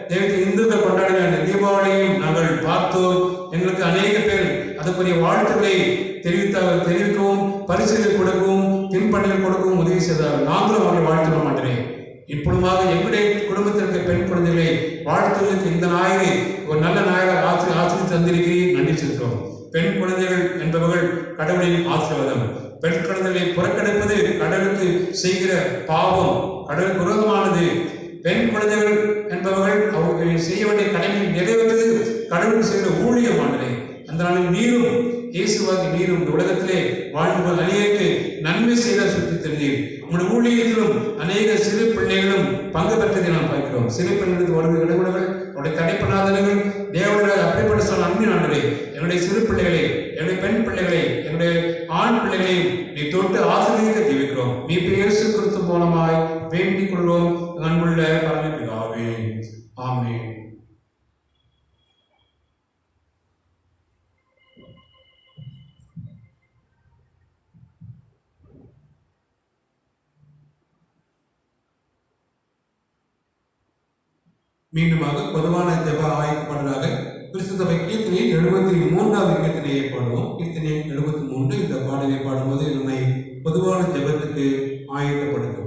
தேவத்தை இந்துக்கள் கொண்டாடின தீபாவளியையும் நாங்கள் பார்த்தோம். எங்களுக்கு அநேக பேர் அதுக்குரிய வாழ்த்துக்களை தெரிவிக்கவும் பரிசுகள் கொடுக்கவும் பின்பற்றிகள் கொடுக்கவும் உதவி செய்தார்கள். நாங்களும் அவர்களை வாழ்த்துக்க மாட்டேன். இப்பொழுதாக எங்களுடைய குடும்பத்திற்கு பெண் குழந்தைகளை வாழ்த்துவதற்கு இந்த நாயகை ஒரு நல்ல நாயகர் ஆசிரியர் தந்திருக்கிறீர், நன்றி செலுத்துகிறோம். பெண் குழந்தைகள் என்பவர்கள் கடவுளின் ஆசீர்வாதம். பெண் குழந்தைகளை புறக்கணிப்பது கடவுளுக்கு செய்கிற பாவம், கடவுளுக்கு விரோதமானது. பெண் குழந்தைகள் என்பவர்கள் அவர்கள் செய்ய வேண்டிய கடமையை நிறைவேற்றுவது கடவுளுக்கு செய்கிற ஊழியமானது. அந்த நாளில் நீரும் இயேசுவாகி நீரும் இந்த உலகத்திலே வாழ்ந்து அநேக நன்மை செய்த சுற்றி தெரிந்தீர். உங்களுடைய ஊழியத்திலும் அநேக சிறு பிள்ளைகளும் பங்கு பெற்றதை நாம் பார்க்கிறோம். சிறு பிள்ளைகளுக்கு வருகிற இடகுடங்கள் அவருடைய தடைப்படாதவர்கள் தேவர்கள் அப்படிப்பட்ட சொன்ன அன்பின் ஆண்டவரே, என்னுடைய சிறு பிள்ளைகளை, என்னுடைய பெண் பிள்ளைகளை, என்னுடைய ஆண் பிள்ளைகளையும் நீ தொட்டு ஆசீர்வதிக்க ஜெபிக்கிறோம். நீ இயேசு கிறிஸ்து மூலமாய் வேண்டிக் கொள்வோம் அன்புள்ள பரமபிதாவே. ஆமென். மீண்டுமாக பொதுவான ஜெப ஆயத்தப்பாடலாக கிறிஸ்துவ கீர்த்தனை 73வது கீர்த்தனையை பாடுவோம். கீர்த்தனை 73 இந்த பாடலை பாடும்போது நம்மை பொதுவான ஜெபத்துக்கு ஆயத்தப்படுத்துவோம்.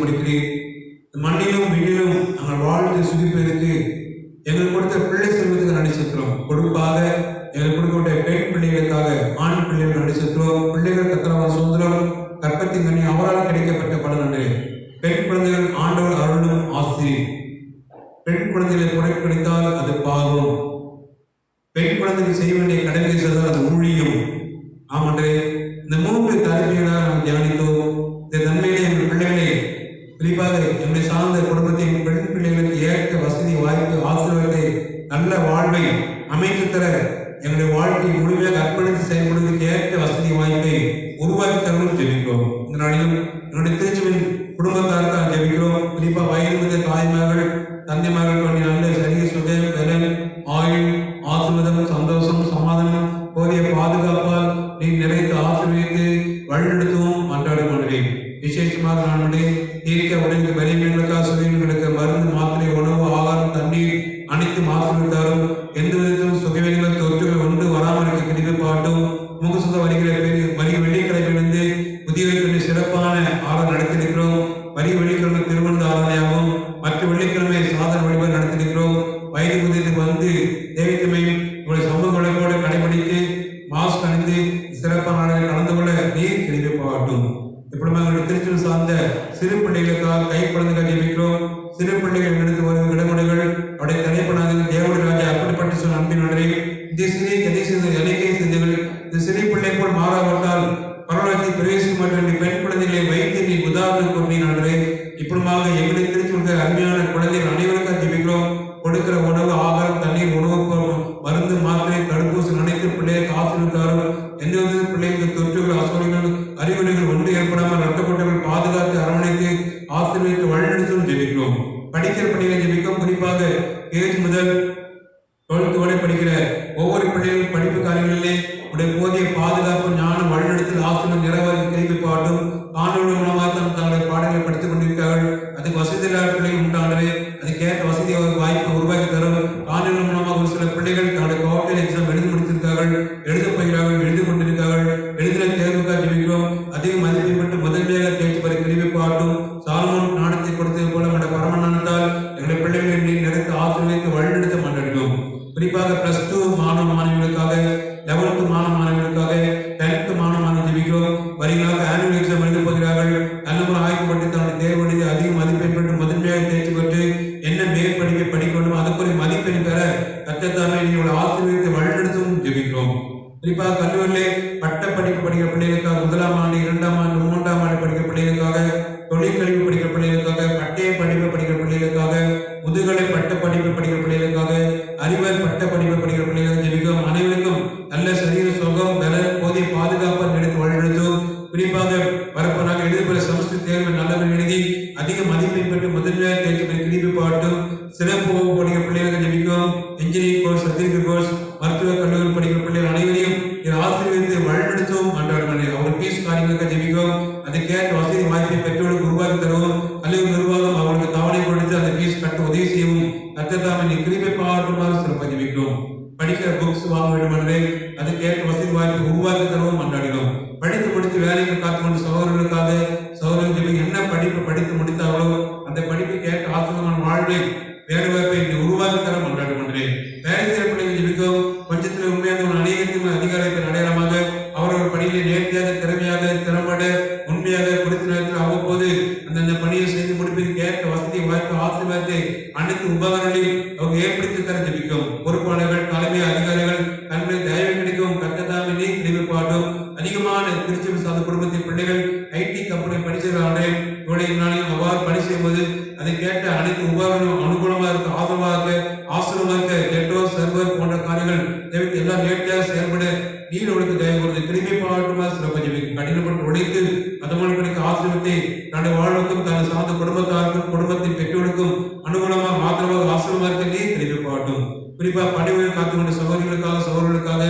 முடிக்கிறீர். மண்ணிலும் வீட்டிலும் நாங்கள் வாழ்ந்து சுகிப்பதற்கு எங்களுக்கு கொடுத்த பிள்ளை செல்வத்துக்கு நன்றி செலுத்துகிறோம். கொடுப்பாக எங்களுக்கு கொடுக்கப்பட்ட பெண் பிள்ளைகளுக்காக ஆண் பிள்ளைகள் நன்றி செலுத்துகிறோம். பிள்ளைகள் கத்திரவான் சுதந்திரம் கற்பத்தின் கண்ணி அவரால் கிடைக்கப்பட்ட பல நன்றி. பெண் குழந்தைகள் ஆண்டவர் அருளும் ஆசிரியர். பெண் குழந்தைகளை புறக்கணித்தால் அது பாவம். பெண் குழந்தைக்கு செய்ய வேண்டிய கடமை செய்தால் அது ஊழியம். ஆமன்றே, இந்த 3 தலைமைகளாக நாம் தியானித்தோம். இந்த நன்மையிலே எங்கள் பிள்ளைகளை குறிப்பாக என்னுடைய சார்ந்த குடும்பத்தின் பெண் பிள்ளைகளுக்கு ஏற்ற வசதி வாய்ப்பு ஆசீர்வாதத்தை நல்ல வாழ்வை அமைத்து தர எங்களுடைய வாழ்க்கையை முழுமையாக அர்ப்பணித்து செயல்படுவதற்கு ஏற்ற வசதி வாய்ப்பை உருவாக்கி தரவும் ஜெபிக்கிறோம். இந்த நாளிலும் என்னுடைய திருச்சுவின் குடும்பத்தாருக்காக ஜெபிக்கிறோம். குறிப்பாக வயது முதல் தாய்மார்கள் தந்தைமார்கள் வேண்டிய நல்ல சரிய சுகம் பலன் ஆயுள் ஆசீர்வாதம் சந்தோஷம் சமாதானம் போதிய பாதுகாப்பால் நீ நிறைத்து ஆசீர்வதித்து வழிநடத்தவும் மன்றாடி கொள்கிறேன். விசேஷமாக நான் தீர்க்க உடைந்த பலவீனங்களுக்காக சுகவீனங்களுக்கு மருந்து மாத்திரை உணவு ஆகாரம் தண்ணீர் அனைத்து ஆசீர்வதித்தாரும் எந்த விதத்திலும் சுகவீனங்கள் தொற்றுகள் ஒன்று வராமல் இருக்க கிடைத்து பாட்டும் முகசுத வருகிற வெள்ளிக்கிழமையிலிருந்து புதியவர்களுக்கு சிறப்பான ஆராதனை நடத்தியிருக்கிறோம். வெள்ளிக்கிழமை திருமண ஆராதனையாகவும் மற்ற வெள்ளிக்கிழமை சாதன வழிபாடு நடத்தியிருக்கிறோம். வயது புதியத்துக்கு வந்து தேவைத்தமையும் உங்களுடைய சமூகங்களோடு கடைபிடித்து மாஸ்க் அணிந்து சிறப்பான நாடுகளில் கலந்து கொள்ள நீர் கிடைத்து பாட்டும். இப்படி எங்களுடைய திருச்சூர் சார்ந்த சிறு பிள்ளைகளுக்காக கை குழந்தைகள் ஜெபிக்கிறோம். சிறு பிள்ளைகள் எடுத்து வரும் விடமுறைகள் அவருடைய தனிப்படாத தேவனுடைய ராஜா அப்படிப்பட்ட சொல் அன்பின் நன்றி. இந்த சிறிய கதை செய்த இலக்கிய செய்திகள் இந்த சிறிய பிள்ளை போல் மாறாவிட்டால் பரவலத்தில் பிரவேசிக்க மாட்டேன் பெண் குழந்தைகளை வைத்து நீ உதாரணம் கொண்டு நன்றி. இப்படிமாக எங்களை திருச்சூர் அருமையான குழந்தைகள் அனைவருக்காக ஜெபிக்கிறோம். கொடுக்கிற உணவு ஆகாரம் தண்ணீர் உணவு மருந்து மாத்திரை தடுப்பூசி அனைத்து பிள்ளைகளுக்கு ஆசீர்வதித்தாரும் எந்த வித பிள்ளைகளுக்கு தொற்றுகள் அசோரிகள் அறிகுறிகள் ஒன்று ஏற்படாமல் ரத்தப்பட்டவர்கள் பாதுகாத்து அரவணைத்து ஆசீர்வதித்து வழிநடத்தும் ஜெபிக்கிறோம். படிக்கிற பிள்ளைகளை ஜெபிக்கும். குறிப்பாக கேஜ் முதல் 12th வரை படிக்கிற ஒவ்வொரு பிள்ளைகளும் படிப்பு காரியங்களிலே உடைய போதிய பாதுகாப்பு ஞானம் வழிநடத்தில் ஆசிரியர் நிறைவேறி திருப்பி பாட்டும் காணொலி மூலமாக தங்களுடைய பாடங்களை படித்துக் கொண்டிருக்கிறார்கள். அதுக்கு வசதி இல்லாத பிள்ளைகள் உண்டானது அதுக்கேற்ற வசதி வாய்ப்பை உருவாக்கி தரும். காணொலி மூலமாக ஒரு சில பிள்ளைகள் தங்களுடைய குவார்டர்லி எக்ஸாம் எழுதி முடித்திருக்கிறார்கள், எழுதப் போகிறார்கள், எழுதி கொண்டிருக்கிறார்கள். எழுதின தேர்வுக்காக ஜெபிக்கிறோம். அதிக மதிப்பை பெற்று முதன்மையாக தேர்ச்சி பெற திருப்பி பாட்டும் சாலமோன் நாணத்தை கொடுத்தது போல நம்முடைய பரமநானத்தால் எங்களுடைய பிள்ளைகளை நிறைத்து ஆசீர்வதித்து வழிநடத்த மாட்டோம். குறிப்பாக +2 மாணவ மாணவிகளுக்காக 11th மாணவ மாணவிகளுக்காக 10th மாணவ மாணவி ஜெபிக்கிறோம். வருகிறாக ஆனுவல் எக்ஸாம் எழுத போகிறார்கள். நல்ல ஆய்வுப்பட்டு தன்னுடைய தேர்வு எழுதி அதிக மதிப்பெண் பெற்று முதன்மையாக தேர்ச்சி பெற்று என்ன மேற்படிப்பை படிக்க வேண்டும் அதுக்குரிய மதிப்பெண் பெற கத்தத்தாமே நீங்களோட ஆசீர்வதித்து வழிநடத்தவும் ஜெபிக்கிறோம். குறிப்பாக கல்லூரியிலே பட்ட படிப்பு படிக்கிற பிள்ளைகளுக்காக 1ஆம் ஆண்டு 2ஆம் ஆண்டு 3ஆம் ஆண்டு படிக்கிற பிள்ளைகளுக்காக தொழிற்கல்வி படிக்கிற பிள்ளைகளுக்காக பட்டய படிப்பு படிக்கிற பிள்ளைகளுக்காக முதுகலை பட்ட படிப்பு படிக்கிற பிள்ளைகளுக்காக அறிவியல் பட்ட படிப்பு படிக்கிற பிள்ளைகளுக்கு ஜெபிக்கிறோம். அனைவருக்கும் நல்ல சரீர சுகம் பல போதிய பாதுகாப்பாக எடுத்து வழிநடத்தும். குறிப்பாக வரப்போனாக எழுதப்பெற சமஸ்கிருத தேர்வு நல்லவர் எழுதி அதிக மதிப்பெண் பெற்று முதன்மையாக தேர்ச்சி பெற்று கிரிப்பி பாட்டும் சிறப்பு வகுப்பு படிக்கிற பிள்ளைகளுக்கு ஜெபிக்கிறோம். இன்ஜினியரிங் கோர்ஸ் சர்டிபிகேட் கோர்ஸ் மருத்துவ கல்லூரி படிக்கிற பிள்ளைகள் அனைவரையும் ஆசீர்வதித்து வழிநடத்தவும் மன்றாடுகிறேன். அவர் பீஸ் காரியங்களுக்கு ஜெபிக்கிறோம். அதுக்கேற்ற வசதி வாய்ப்பை பெற்றோருக்கு உருவாக்கி தருவோம். கல்லூரி நிர்வாகம் அவர்களுக்கு தவணை கொடுத்து அந்த பீஸ் கட்ட உதவி செய்யவும் கத்தத்தாமே நீ கிருபை பாராட்டுமாறு சிறப்பாக ஜெபிக்கிறோம். படிக்கிற புக்ஸ் வாங்க வேண்டும் என்று அதுக்கேற்ற வசதி வாய்ப்பை உருவாக்கி தரவும் மன்றாடுகிறோம். படித்து முடித்து வேலைக்கு காத்துக்கொண்டு சகோதரர்களுக்காக சகோதரர்கள் என்ன படிப்பு படித்து முடித்தார்களோ அந்த படிப்புக்கு ஏற்ற ஆசிரியமான வாழ்வை வேறு வாய்ப்பை உருவாக்கி தர மன்றாடுகின்றேன். வேலை செய்கிற பிள்ளைகள் ஜெபிக்கும். கொஞ்சத்தில் உண்மையாக ஒரு அநேகத்தின் அதிகாரத்தின் அடையாளமாக அவரவர் பணியிலே நேர்த்தியாக திறமையாக திறம்பட உண்மையாக குறித்த நேரத்தில் அவ்வப்போது அந்த பணியை செய்து முடிப்பதற்கு ஏற்ற வசதி வாய்ப்பு ஆசீர்வாதத்தை அனைத்து உபகரணங்களையும் அவங்க ஏற்படுத்தி தர ஜெபிக்கும். பொறுப்பாளர்கள் தலைமை அதிகாரிகள் தன்னுடைய தயவு கிடைக்கும் கத்ததாமே நீ கிருபை பாட்டும். அதிகமான திருச்சி சார்ந்த குடும்பத்தின் பிள்ளைகள் IT கம்பெனி படிச்சிருக்காங்க. இவருடைய நாளில் அவ்வாறு பணி செய்யும்போது அதை கேட்ட அனைத்து உபகரணங்களும் அனுகூலமாக இருக்க ஆசிரமாக இருக்க நெட்வொர்க் சர்வர் போன்ற காரியங்கள் எல்லாம் நேர்த்தியாக செயல்பட நீர் அவளுக்கு தயவு கொடுத்து கிருபை பாராட்டுமா சிறப்பாக ஜெபிக்கும். கடினப்பட்டு உழைத்து அதமான கிடைக்க ஆசிரியத்தை தன்னுடைய வாழ்வுக்கும் தன்னை சார்ந்த குடும்பத்தாருக்கும் குடும்பத்தின் பெற்றோருக்கும் அனுகூலமாக மாத்திரமாக ஆசிரியமாக இருக்க நீர் கிருபை பாராட்டும். குறிப்பாக பணிவுகள் காத்துக்கொண்ட சகோதரர்களுக்காக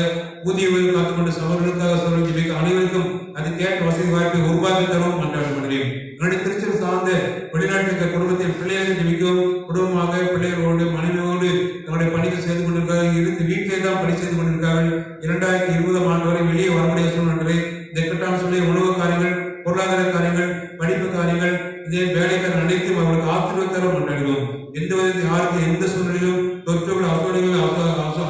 ஊதிய உயர்வு காத்துக்கொண்ட சகோதரர்களுக்காக ஜெபிக்க அனைவருக்கும் அதுக்கேற்ற வசதி வாய்ப்பை உருவாக்கி தரவும் மன்றாடுகிறேன். என்னுடைய திருச்சல் சார்ந்த வெளிநாட்டு குடும்பத்தின் பிள்ளைகளை ஜெபிக்கும். குடும்பமாக பிள்ளைகளோடு மனைவியோடு தன்னுடைய பணிக்கு செய்து கொண்டிருக்கிறார்கள். இருந்து வீட்டிலே தான் பணி செய்து கொண்டிருக்கிறார்கள். 2020ஆம் ஆண்டு வரை வெளியே வரமுடிய சூழ்நிலை இந்த கட்டான சொல்லி உணவு காரியங்கள் பொருளாதார காரியங்கள் படிப்பு காரியங்கள் இதே வேலை ஊழியர்கள் அனைத்தும் அவர்களுக்கு ஆசீர்வாதம் கொண்டாடுவோம். எந்த விதத்தில் யாருக்கு எந்த சூழ்நிலையிலும் தொற்றுகள், அசோனிகள்,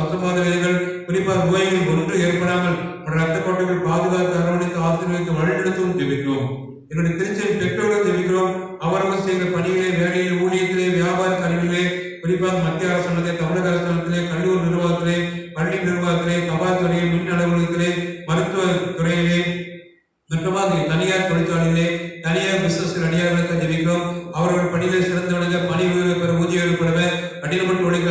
அசம்பாதனைகள், குறிப்பாக நோய்கள் ஒன்று ஏற்படாமல் ரத்த கோட்டைகள் பாதுகாத்து அரவணைத்து ஆசீர்வதித்து வழிநடத்தவும் ஜெபிக்கிறோம். என்னுடைய திருச்சியின் பெற்றோர்கள் ஜெபிக்கிறோம். அவர்கள் செய்த பணியிலே, வேலையிலே, ஊழியத்திலே, வியாபார கல்வியிலே, குறிப்பாக மத்திய அரசாங்கத்திலே, தமிழக அரசாங்கத்திலே, கல்லூரி நிர்வாகத்திலே, பள்ளி நிர்வாகத்திலே, தபால்துறையிலே, மின் அலுவலகத்திலே, மருத்துவ துறையிலே, மற்றமாக தனியார் தொழிற்சாலையிலே, தனியார் பிசினஸ் அடியார்களுக்கு ஜெபிக்கிறோம். அவர்கள் பணியிலே சிறந்தவனுங்க பணி உயர்வு பெற, ஊதிய உயர்வுபட, கடினப்பட்டு உழைக்க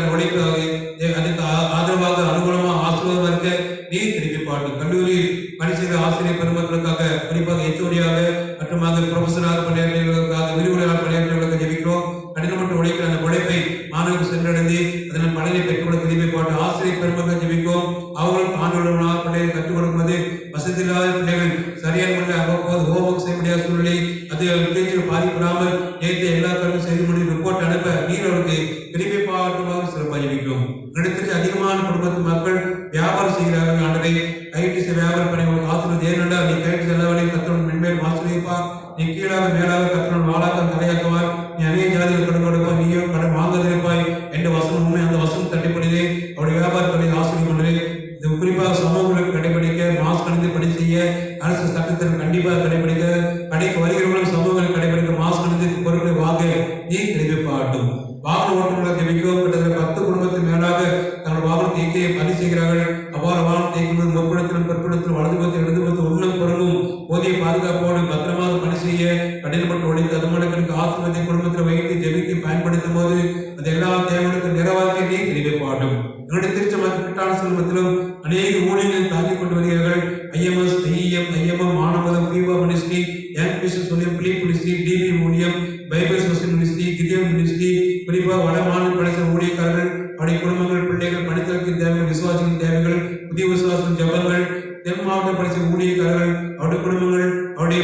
அதுக்கு ஆதரவாக அனுகூலமாக ஆசீர்வாதம் இருக்க நீர் திருப்பி பாடும். கல்லூரி பணி செய்த ஆசிரியர் பெருமக்களுக்காக, குறிப்பாக எச்ஓடியாக மற்றுமாக ப்ரொஃபஸராக பணியாற்றியவர்களுக்காக, விரிவுரையாளர் பணியாற்றியவர்களுக்கு ஜெபிக்கிறோம். கடினப்பட்டு உழைக்கிற அந்த உழைப்பை மாணவர்கள் சென்றடைந்து அதனால் பலனை பெற்றுக்கொள்ள திருப்பி பாட்டு. ஆசிரியர் பெருமக்கள் ஜெபிக்கிறோம். அவர்களுக்கு ஆண்டவர்களாக பிள்ளைகளை கற்றுக் கொடுக்கும்போது வசதியில்லாத பிள்ளைகள் சரியான முறையில் அவ்வப்போது ஹோம்ஒர்க் செய்ய முடியாத சூழ்நிலை, அது டீச்சர் பாதிப்படாமல் நேற்று எல்லா கருவும் செய்து முடிவு ரிப்போர்ட் அனுப்ப நீர் அவருக்கு திருப்பி பாட்டுமாக சிறப்பாக ஜெபிக்கிறோம். இடத்துக்கு அதிகமான குடும்பத்து மக்கள் வியாபாரம் செய்கிறார்கள். ஆண்டரை ஐடிசி வியாபார பணி ஆசிரியர் ஏனென்றா நீ கைட்டு செல்லவனை கத்தவன் மென்மேல் ஆசிரியப்பார், நீ கீழாக மேலாக கத்தவன் வாழாக தலையாக்குவார், நீ அநேக ஜாதிகள் கடன் கொடுப்பார், நீயும் கடன் வாங்குவதிருப்பாய் என்ற வசனம் உண்மை. அந்த வசனம் தட்டிப்படுதே அவருடைய வியாபார பணி ஆசிரியர் கொண்டது. இது குறிப்பாக சமூகங்களுக்கு கடைபிடிக்க, மாஸ்க் அணிந்து பணி செய்ய, அரசு சட்டத்தில் கண்டிப்பாக கடைபிடிக்க, கடைக்கு வருகிறவர்களும் சமூகங்களை கடைபிடிக்க, மாஸ்க் அணிந்து பொருட்களை வாங்க நீ தெரிவிப்பாட்டும். வாகன ஓட்டுநர்களை ஜெபிக்கவும். கிட்டத்தட்ட 10 குடும்பத்துக்கு மேலாக தங்கள் வாகனத்தை இயக்கிய பணி செய்கிறார்கள். அவ்வாறு வாகனத்தை இயக்கும்போது முற்புறத்திலும் பிற்புறத்திலும் வலதுபுறத்தில் இடதுபுறத்தில் உள்ளம் பொருளும் போதிய பாதுகாப்போடு பத்திரமாக பணி செய்ய கடினப்பட்டு உழைத்து அதுமணக்களுக்கு ஆசிர்வாதத்தை குடும்பத்தில் வைத்து ஜெபித்து பயன்படுத்தும் போது அது எல்லா தேவைகளுக்கும் நிறைவாக்கி நீ தெரிவிப்பாட்டும். என்னுடைய திருச்சபை கிட்டான செல்வத்திலும் அநேக ஊழியர்களை தாக்கிக் கொண்டு வருகிறார்கள். ஐஎம்எஸ், ஐஎம்எம், மாணவதம், பீவா மினிஸ்ட்ரி, யங் மிஷன் சொல்லியம், பிலிப் மினிஸ்ட்ரி, டிபி ஊழியம், Bible social ministry, Gideon ministry, குறிப்பாக வட மாநில படைத்த ஊழியக்காரர்கள், அவருடைய குடும்பங்கள், பிள்ளைகள், படித்தலுக்கு தேவைகள், விசுவாசிகளின் தேவைகள், புதிய விசுவாசம் ஜபங்கள், தென் மாவட்ட படித்த ஊழியக்காரர்கள், அவருடைய குடும்பங்கள், அவருடைய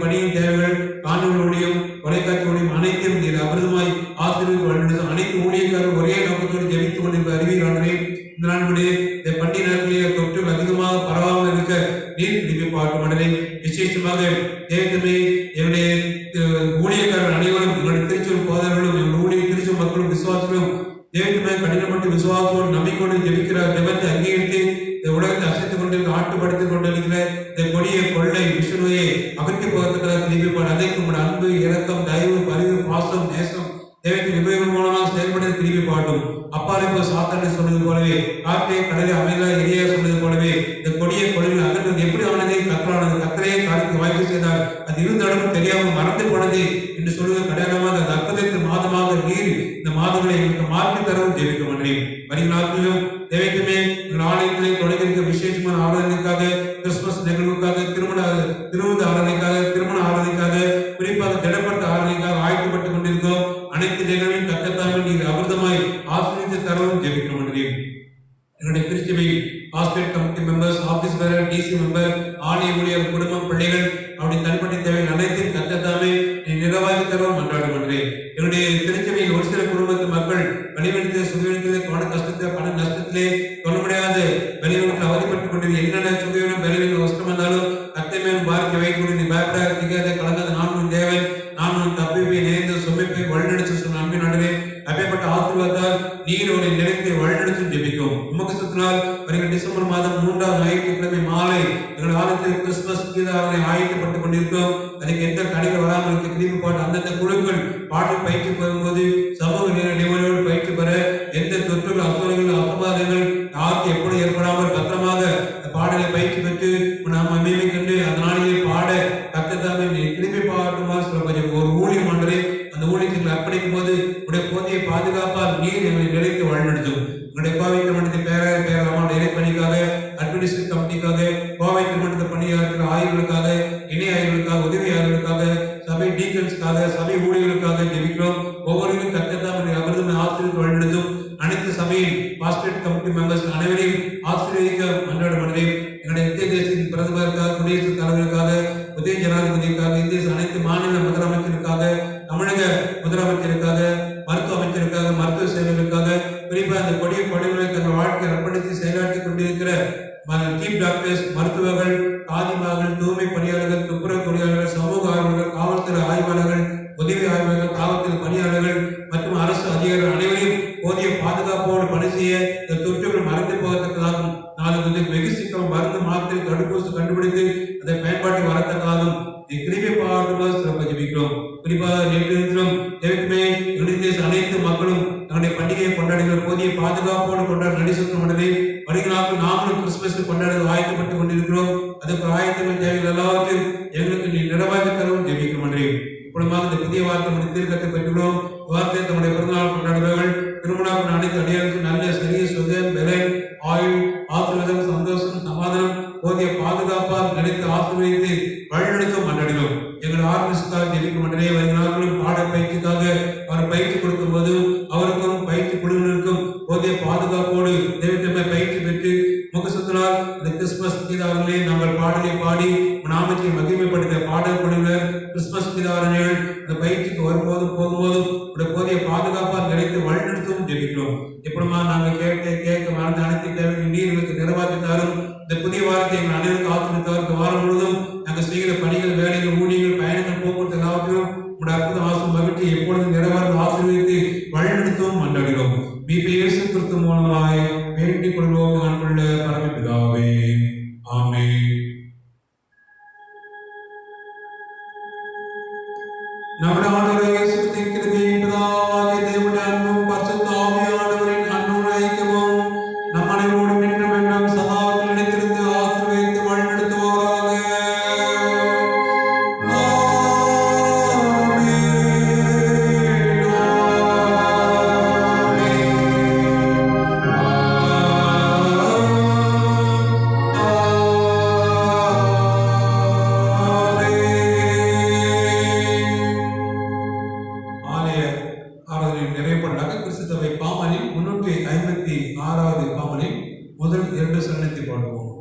பணியின் தேவைகள், காணொலி ஊழியம், தொலைக்காட்சி ஊழியம் அனைத்தையும் அமிர்தமாய் ஆசிரியர்கள் வழிநடத்தும். அனைத்து ஊழியக்காரர்கள் ஒரே நோக்கத்தோடு ஜெபித்துக் கொண்டு அறிவிக்கிறார்களே. இந்த நாளுடைய இந்த பண்டிகை நாட்களிலே தொற்றுகள் அதிகமாக பரவாமல் இருக்க நீர் திருப்பி பார்க்கும் மனதை விசேஷமாக தேவமே என்னுடைய ஊழியக்காரர்கள் அனைவரும், எங்களுடைய திருச்சூர் போதர்களும், எங்கள் ஊழிய திருச்சூர் மக்களும், விசுவாசிகளும் தேவமே கடினப்பட்டு விசுவாசத்தோடு நம்பிக்கொண்டு ஜெபிக்கிறார். ஜெபத்தை அங்கீகரித்து இந்த உலகத்தை அசைத்துக் கொண்டிருக்கிற, ஆட்டுப்படுத்திக் கொண்டிருக்கிற இந்த கொடிய கொள்ளை விஷ்ணுவையை அகற்றி போகிறதுக்காக திருப்பி அதைக்கும் அன்பு, இரக்கம், தயவு, பரிவு, பாசம், நேசம் தேவத்தின் உபயோகம் மூலமாக செயல்படுத்த திருப்பி பாட்டும். அப்பாலை போய் சாத்தானை சொன்னது போலவே, காற்றை கடலை அமைதலா எரியா சொன்னது போலவே இந்த கொடிய கொள்ளைகள் அகற்றுவது எப்படி ஆனதை கத்தரானது. கத்தரையே காலத்துக்கு வாய்ப்பு செய்தார். அது இருந்தளவும் தெரியாமல் மறந்து போனது என்று சொல்வது கடையாளமாக அந்த அற்புதத்தின் மாதமாக நீர் இந்த மாதங்களை எங்களுக்கு மாற்றி தரவும் ஜெபிக்க மாட்டேன். வருகிற நாட்களிலும் தேவைக்குமே எங்கள் ஆலயத்திலே தொடங்கியிருக்க விசேஷமான ஆராதனைக்காக, கிறிஸ்துமஸ் நிகழ்வுக்காக, திருவிழா ஆராதனைக்காக, திருமண ஆராதனைக்காக, குறிப்பாக திடப்பட்ட ஆராதனைக்காக ஆயத்தப்பட்டுக் கொண்டிருக்கிறோம். அனைத்து நிகழ்வையும் கத்தத்தாமே நீர் அமிர்தமாய் ஆசிரியத்தை தரவும் ஜெபிக்க மாட்டேன். என்னுடைய திருச்சபை ஹாஸ்பிட்டல் கமிட்டி மெம்பர்ஸ், ஆபீஸ் பேரர், டிசி மெம்பர், ஆலய ஊழியர், குடும்பம், பிள்ளைகள், அவருடைய தனிப்பட்ட தேவைகள் அனைத்தையும் கத்தத்தாமே நிறைவாக்கி தரவும் மன்றாட மாட்டேன். என்னுடைய திருச்சபையில் ஒரு சில குடும்பத்து மக்கள் வெளிவெடுத்த சுகவீனத்திலே, பண கஷ்டத்திலே, பண நஷ்டத்திலே, சொல்ல முடியாத வெளிவெடுத்து அவதிப்பட்டுக் கொண்டு என்னென்ன சுகவீனம் வெளிவெளி கஷ்டம் வந்தாலும் கத்தை மேலும் பாதிக்க வைக்கக்கூடிய நீ பயப்படாத, திகாத, கலங்காத, நான் உன் தேவன், நான் உன் தப்பிப்பை நேர்ந்த சுமைப்பை வழிநடத்தி சொன்ன அன்பின் நடுவே அப்பேற்பட்ட ஆசீர்வாதத்தால் நீர் அவரை நினைத்து வழிநடத்தி ஜெபிக்கும். உமக்கு சுத்தினால் வருகிற டிசம்பர் மாதம் 3ஆம் ஞாயிற்றுக்கிழமை மாலை எங்கள் ஆலயத்தில் கிறிஸ்துமஸ் கீதாரனை ஆயத்தப்பட்டுக் கொண்டிருக்கிறோம். அதுக்கு எந்த தடைகள் வராமல் இருக்க திரும்பி பாட்டு அந்தந்த குழுக்கள் பாட்டில் பயிற்சி பெறும்போது சமூக நிபுணர்களோடு பயிற்சி பெற எந்த தொற்றுகள், அசோதனைகள், அசம்பாதங்கள் யாருக்கு எப்படி ஏற்படாமல் பத்திரமாக பாடலை பயிற்சி பெற்று நாம் அமைமை கண்டு அந்த நாளிலே பாட கத்தத்தாமே திரும்பி பாட்டுமாறு சொல்ல ஒரு ஊழியம் ஆண்டரை அந்த ஊழியத்தில் அர்ப்பணிக்கும் போது உடைய போதிய பாதுகாப்பால் நீர் எங்களை நிலைத்து வழிநடத்தும். உங்களுடைய கோவை திருமணத்தை பேராமல் இறைப்பணிக்காக, அட்மினிஸ்ட்ரேட்டிவ் கமிட்டிக்காக, கோவை திருமணத்தை பணியாற்றுகிற ஆய்வுகளுக்காக, இணை ஆய்வுகளுக்காக, உதவியாளர்களுக்காக, சபை டீக்கன்ஸ்க்காக, சபை ஊழியர்களுக்காக ஜெபிக்கிறோம். ஒவ்வொருவரும் கத்தத்தாம் அமிர்தம் ஆசிரியர் வழிநடத்தும். அனைத்து சபையின் பாஸ்டேட் கமிட்டி மெம்பர்ஸ் அனைவரையும் ஆசீர்வதிக்க மன்றாட மனதையும் எங்களுடைய இந்திய தேசத்தின் பிரதமருக்காக, குடியரசுத் தலைவருக்காக, உதய ஜனாதிபதிக்காக, இந்திய அனைத்து மாநில முதலமைச்சருக்காக, தமிழக முதலமைச்சருக்காக, மருத்துவ அமைச்சருக்காக, மருத்துவ சேவைகளுக்காக, குறிப்பாக அந்த கொடிய கொடைகளை தங்கள் வாழ்க்கை அர்ப்பணித்து செயலாற்றிக் கொண்டிருக்கிற சீஃப் டாக்டர்ஸ், மருத்துவர்கள், தாதிமார்கள், தூய்மை பணியாளர்கள், துப்புரவு தொழிலாளர்கள், சமூக ஆர்வலர்கள், காவல்துறை ஆய்வாளர்கள், உதவி ஆய்வாளர்கள், காவல்துறை பணியாளர்கள் மற்றும் அரசு அதிகாரிகள் அனைவரையும் போதிய பாதுகாப்போடு பணி செய்ய இந்த தொற்றுகள் மறைந்து போகத்தக்கதாகும். நாளுக்கு வெகு சீக்கிரம் மருந்து மாத்திரை தடுப்பூசி கண்டுபிடித்து அதை பயன்பாட்டுக்கு வரத்தக்கதாகும். கிருபை பாராட்டுமாறு சிறப்பாக ஜெபிக்கிறோம். குறிப்பாக நேற்று தினம் எதுக்குமே அனைத்து மக்களும் தன்னுடைய பண்டிகையை கொண்டாடுகிற போதிய பாதுகாப்போடு கொண்டாட நடிசுத்த மண்டலை வருகிறார்கள். நாமளும் கிறிஸ்துமஸ் கொண்டாட ஆயத்தப்பட்டுக் கொண்டிருக்கிறோம். அதுக்கு ஆயத்தங்கள் தேவைகள் எல்லாவற்றையும் எங்களுக்கு நீ நிறைவாக தரவும் ஜெபிக்கிறோம். அன்றே இப்பொழுது இந்த புதிய வார்த்தை தீர்க்கத்தை பெற்றுள்ளோம். வார்த்தை தம்முடைய பிறந்தநாள் கொண்டாடுபவர்கள் திருமணம் அனைத்து அடையாளத்துக்கு நல்ல சரிய சுகம் பலன் ஆயுள் ஆசீர்வாதம் சந்தோஷம் சமாதானம் போதிய பாதுகாப்பால் நினைத்து ஆசீர்வதித்து வழிநடத்தும் மன்றாடினோம். எங்கள் ஆர்மிஸ்காக ஜெபிக்கும் மன்றே வருகிறார்களும் பாட பயிற்சிக்காக அவர் பயிற்சி கொடுக்கும் போது அவருக்கும் பயிற்சி குழுவினருக்கும் போதிய பாதுகாப்போடு தேவத்தமை பயிற்சி பெற்று முகசத்தினால் இந்த கிறிஸ்துமஸ் கீதாவிலே நாங்கள் பாடலை பாடி நாமத்தை மகிமைப்படுத்த பாடல் குழுவினர் கிறிஸ்துமஸ் கீதாரணிகள் அந்த பயிற்சிக்கு வரும்போதும் போகும்போதும் போதிய பாதுகாப்பால் நினைத்து வழிநடத்தும் ஜெபிக்கிறோம். எப்படிமா நாங்கள் கேட்க மறந்து அனைத்து தேவையை நீர்களுக்கு நிறைவாக்கித்தாரும். இந்த புதிய வாரத்தை எங்கள் அனைவருக்கும் ஆசிரியத்தாருக்கு வாரம் முழுவதும் நாங்கள் செய்கிற பணிகள் வேலைகள் ஊழியர்கள் பயணங்கள் போக்குவரத்து எல்லாவற்றிலும் உங்களுடைய அற்புத ஆசும் மகிழ்ச்சி எப்பொழுதும் நிறைவாக ஆசீர்வதித்து வழிநடத்தும் மன்றாடுகிறோம். இயேசு கிறிஸ்து மூலமாய் வேண்டிக் கொள்வோம் அன்புள்ள பரமபிதாவே. ஆமென். நம்முடைய ஆண்டவராகிய இயேசு கிறிஸ்துவின் கிருபையும் பிதாவாகிய தேவனுடைய அன்பும் பரிசுத்த ஆவியானவரின் அன்பும் ஐக்கியமும் நம் அனைவரோடும் என்றும் என்றும் சதா நிலைத்திருந்து ஆசீர்வதித்து வழிநடத்துவாராக. முதல் 2 சரணத்தை பாடுவோம்.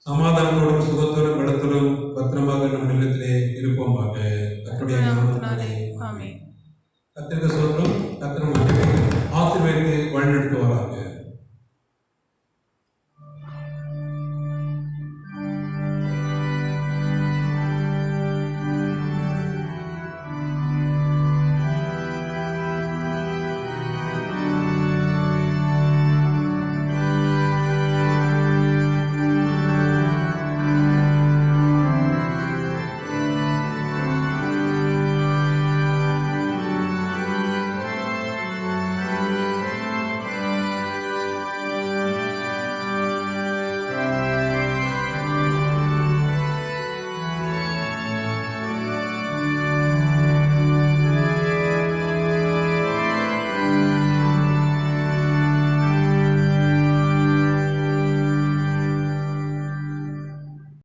சமாதானத்தோடும் சுகத்தோடும் பலத்தோடும் பத்திரமாக நம் இல்லத்திலே இருப்போமாக. கர்த்தருடைய நாமத்தினாலே ஆமென். கர்த்தருக்கு ஸ்தோத்திரம். கர்த்தர் நம்மை ஆசீர்வதித்து வழிநடத்துவாராக.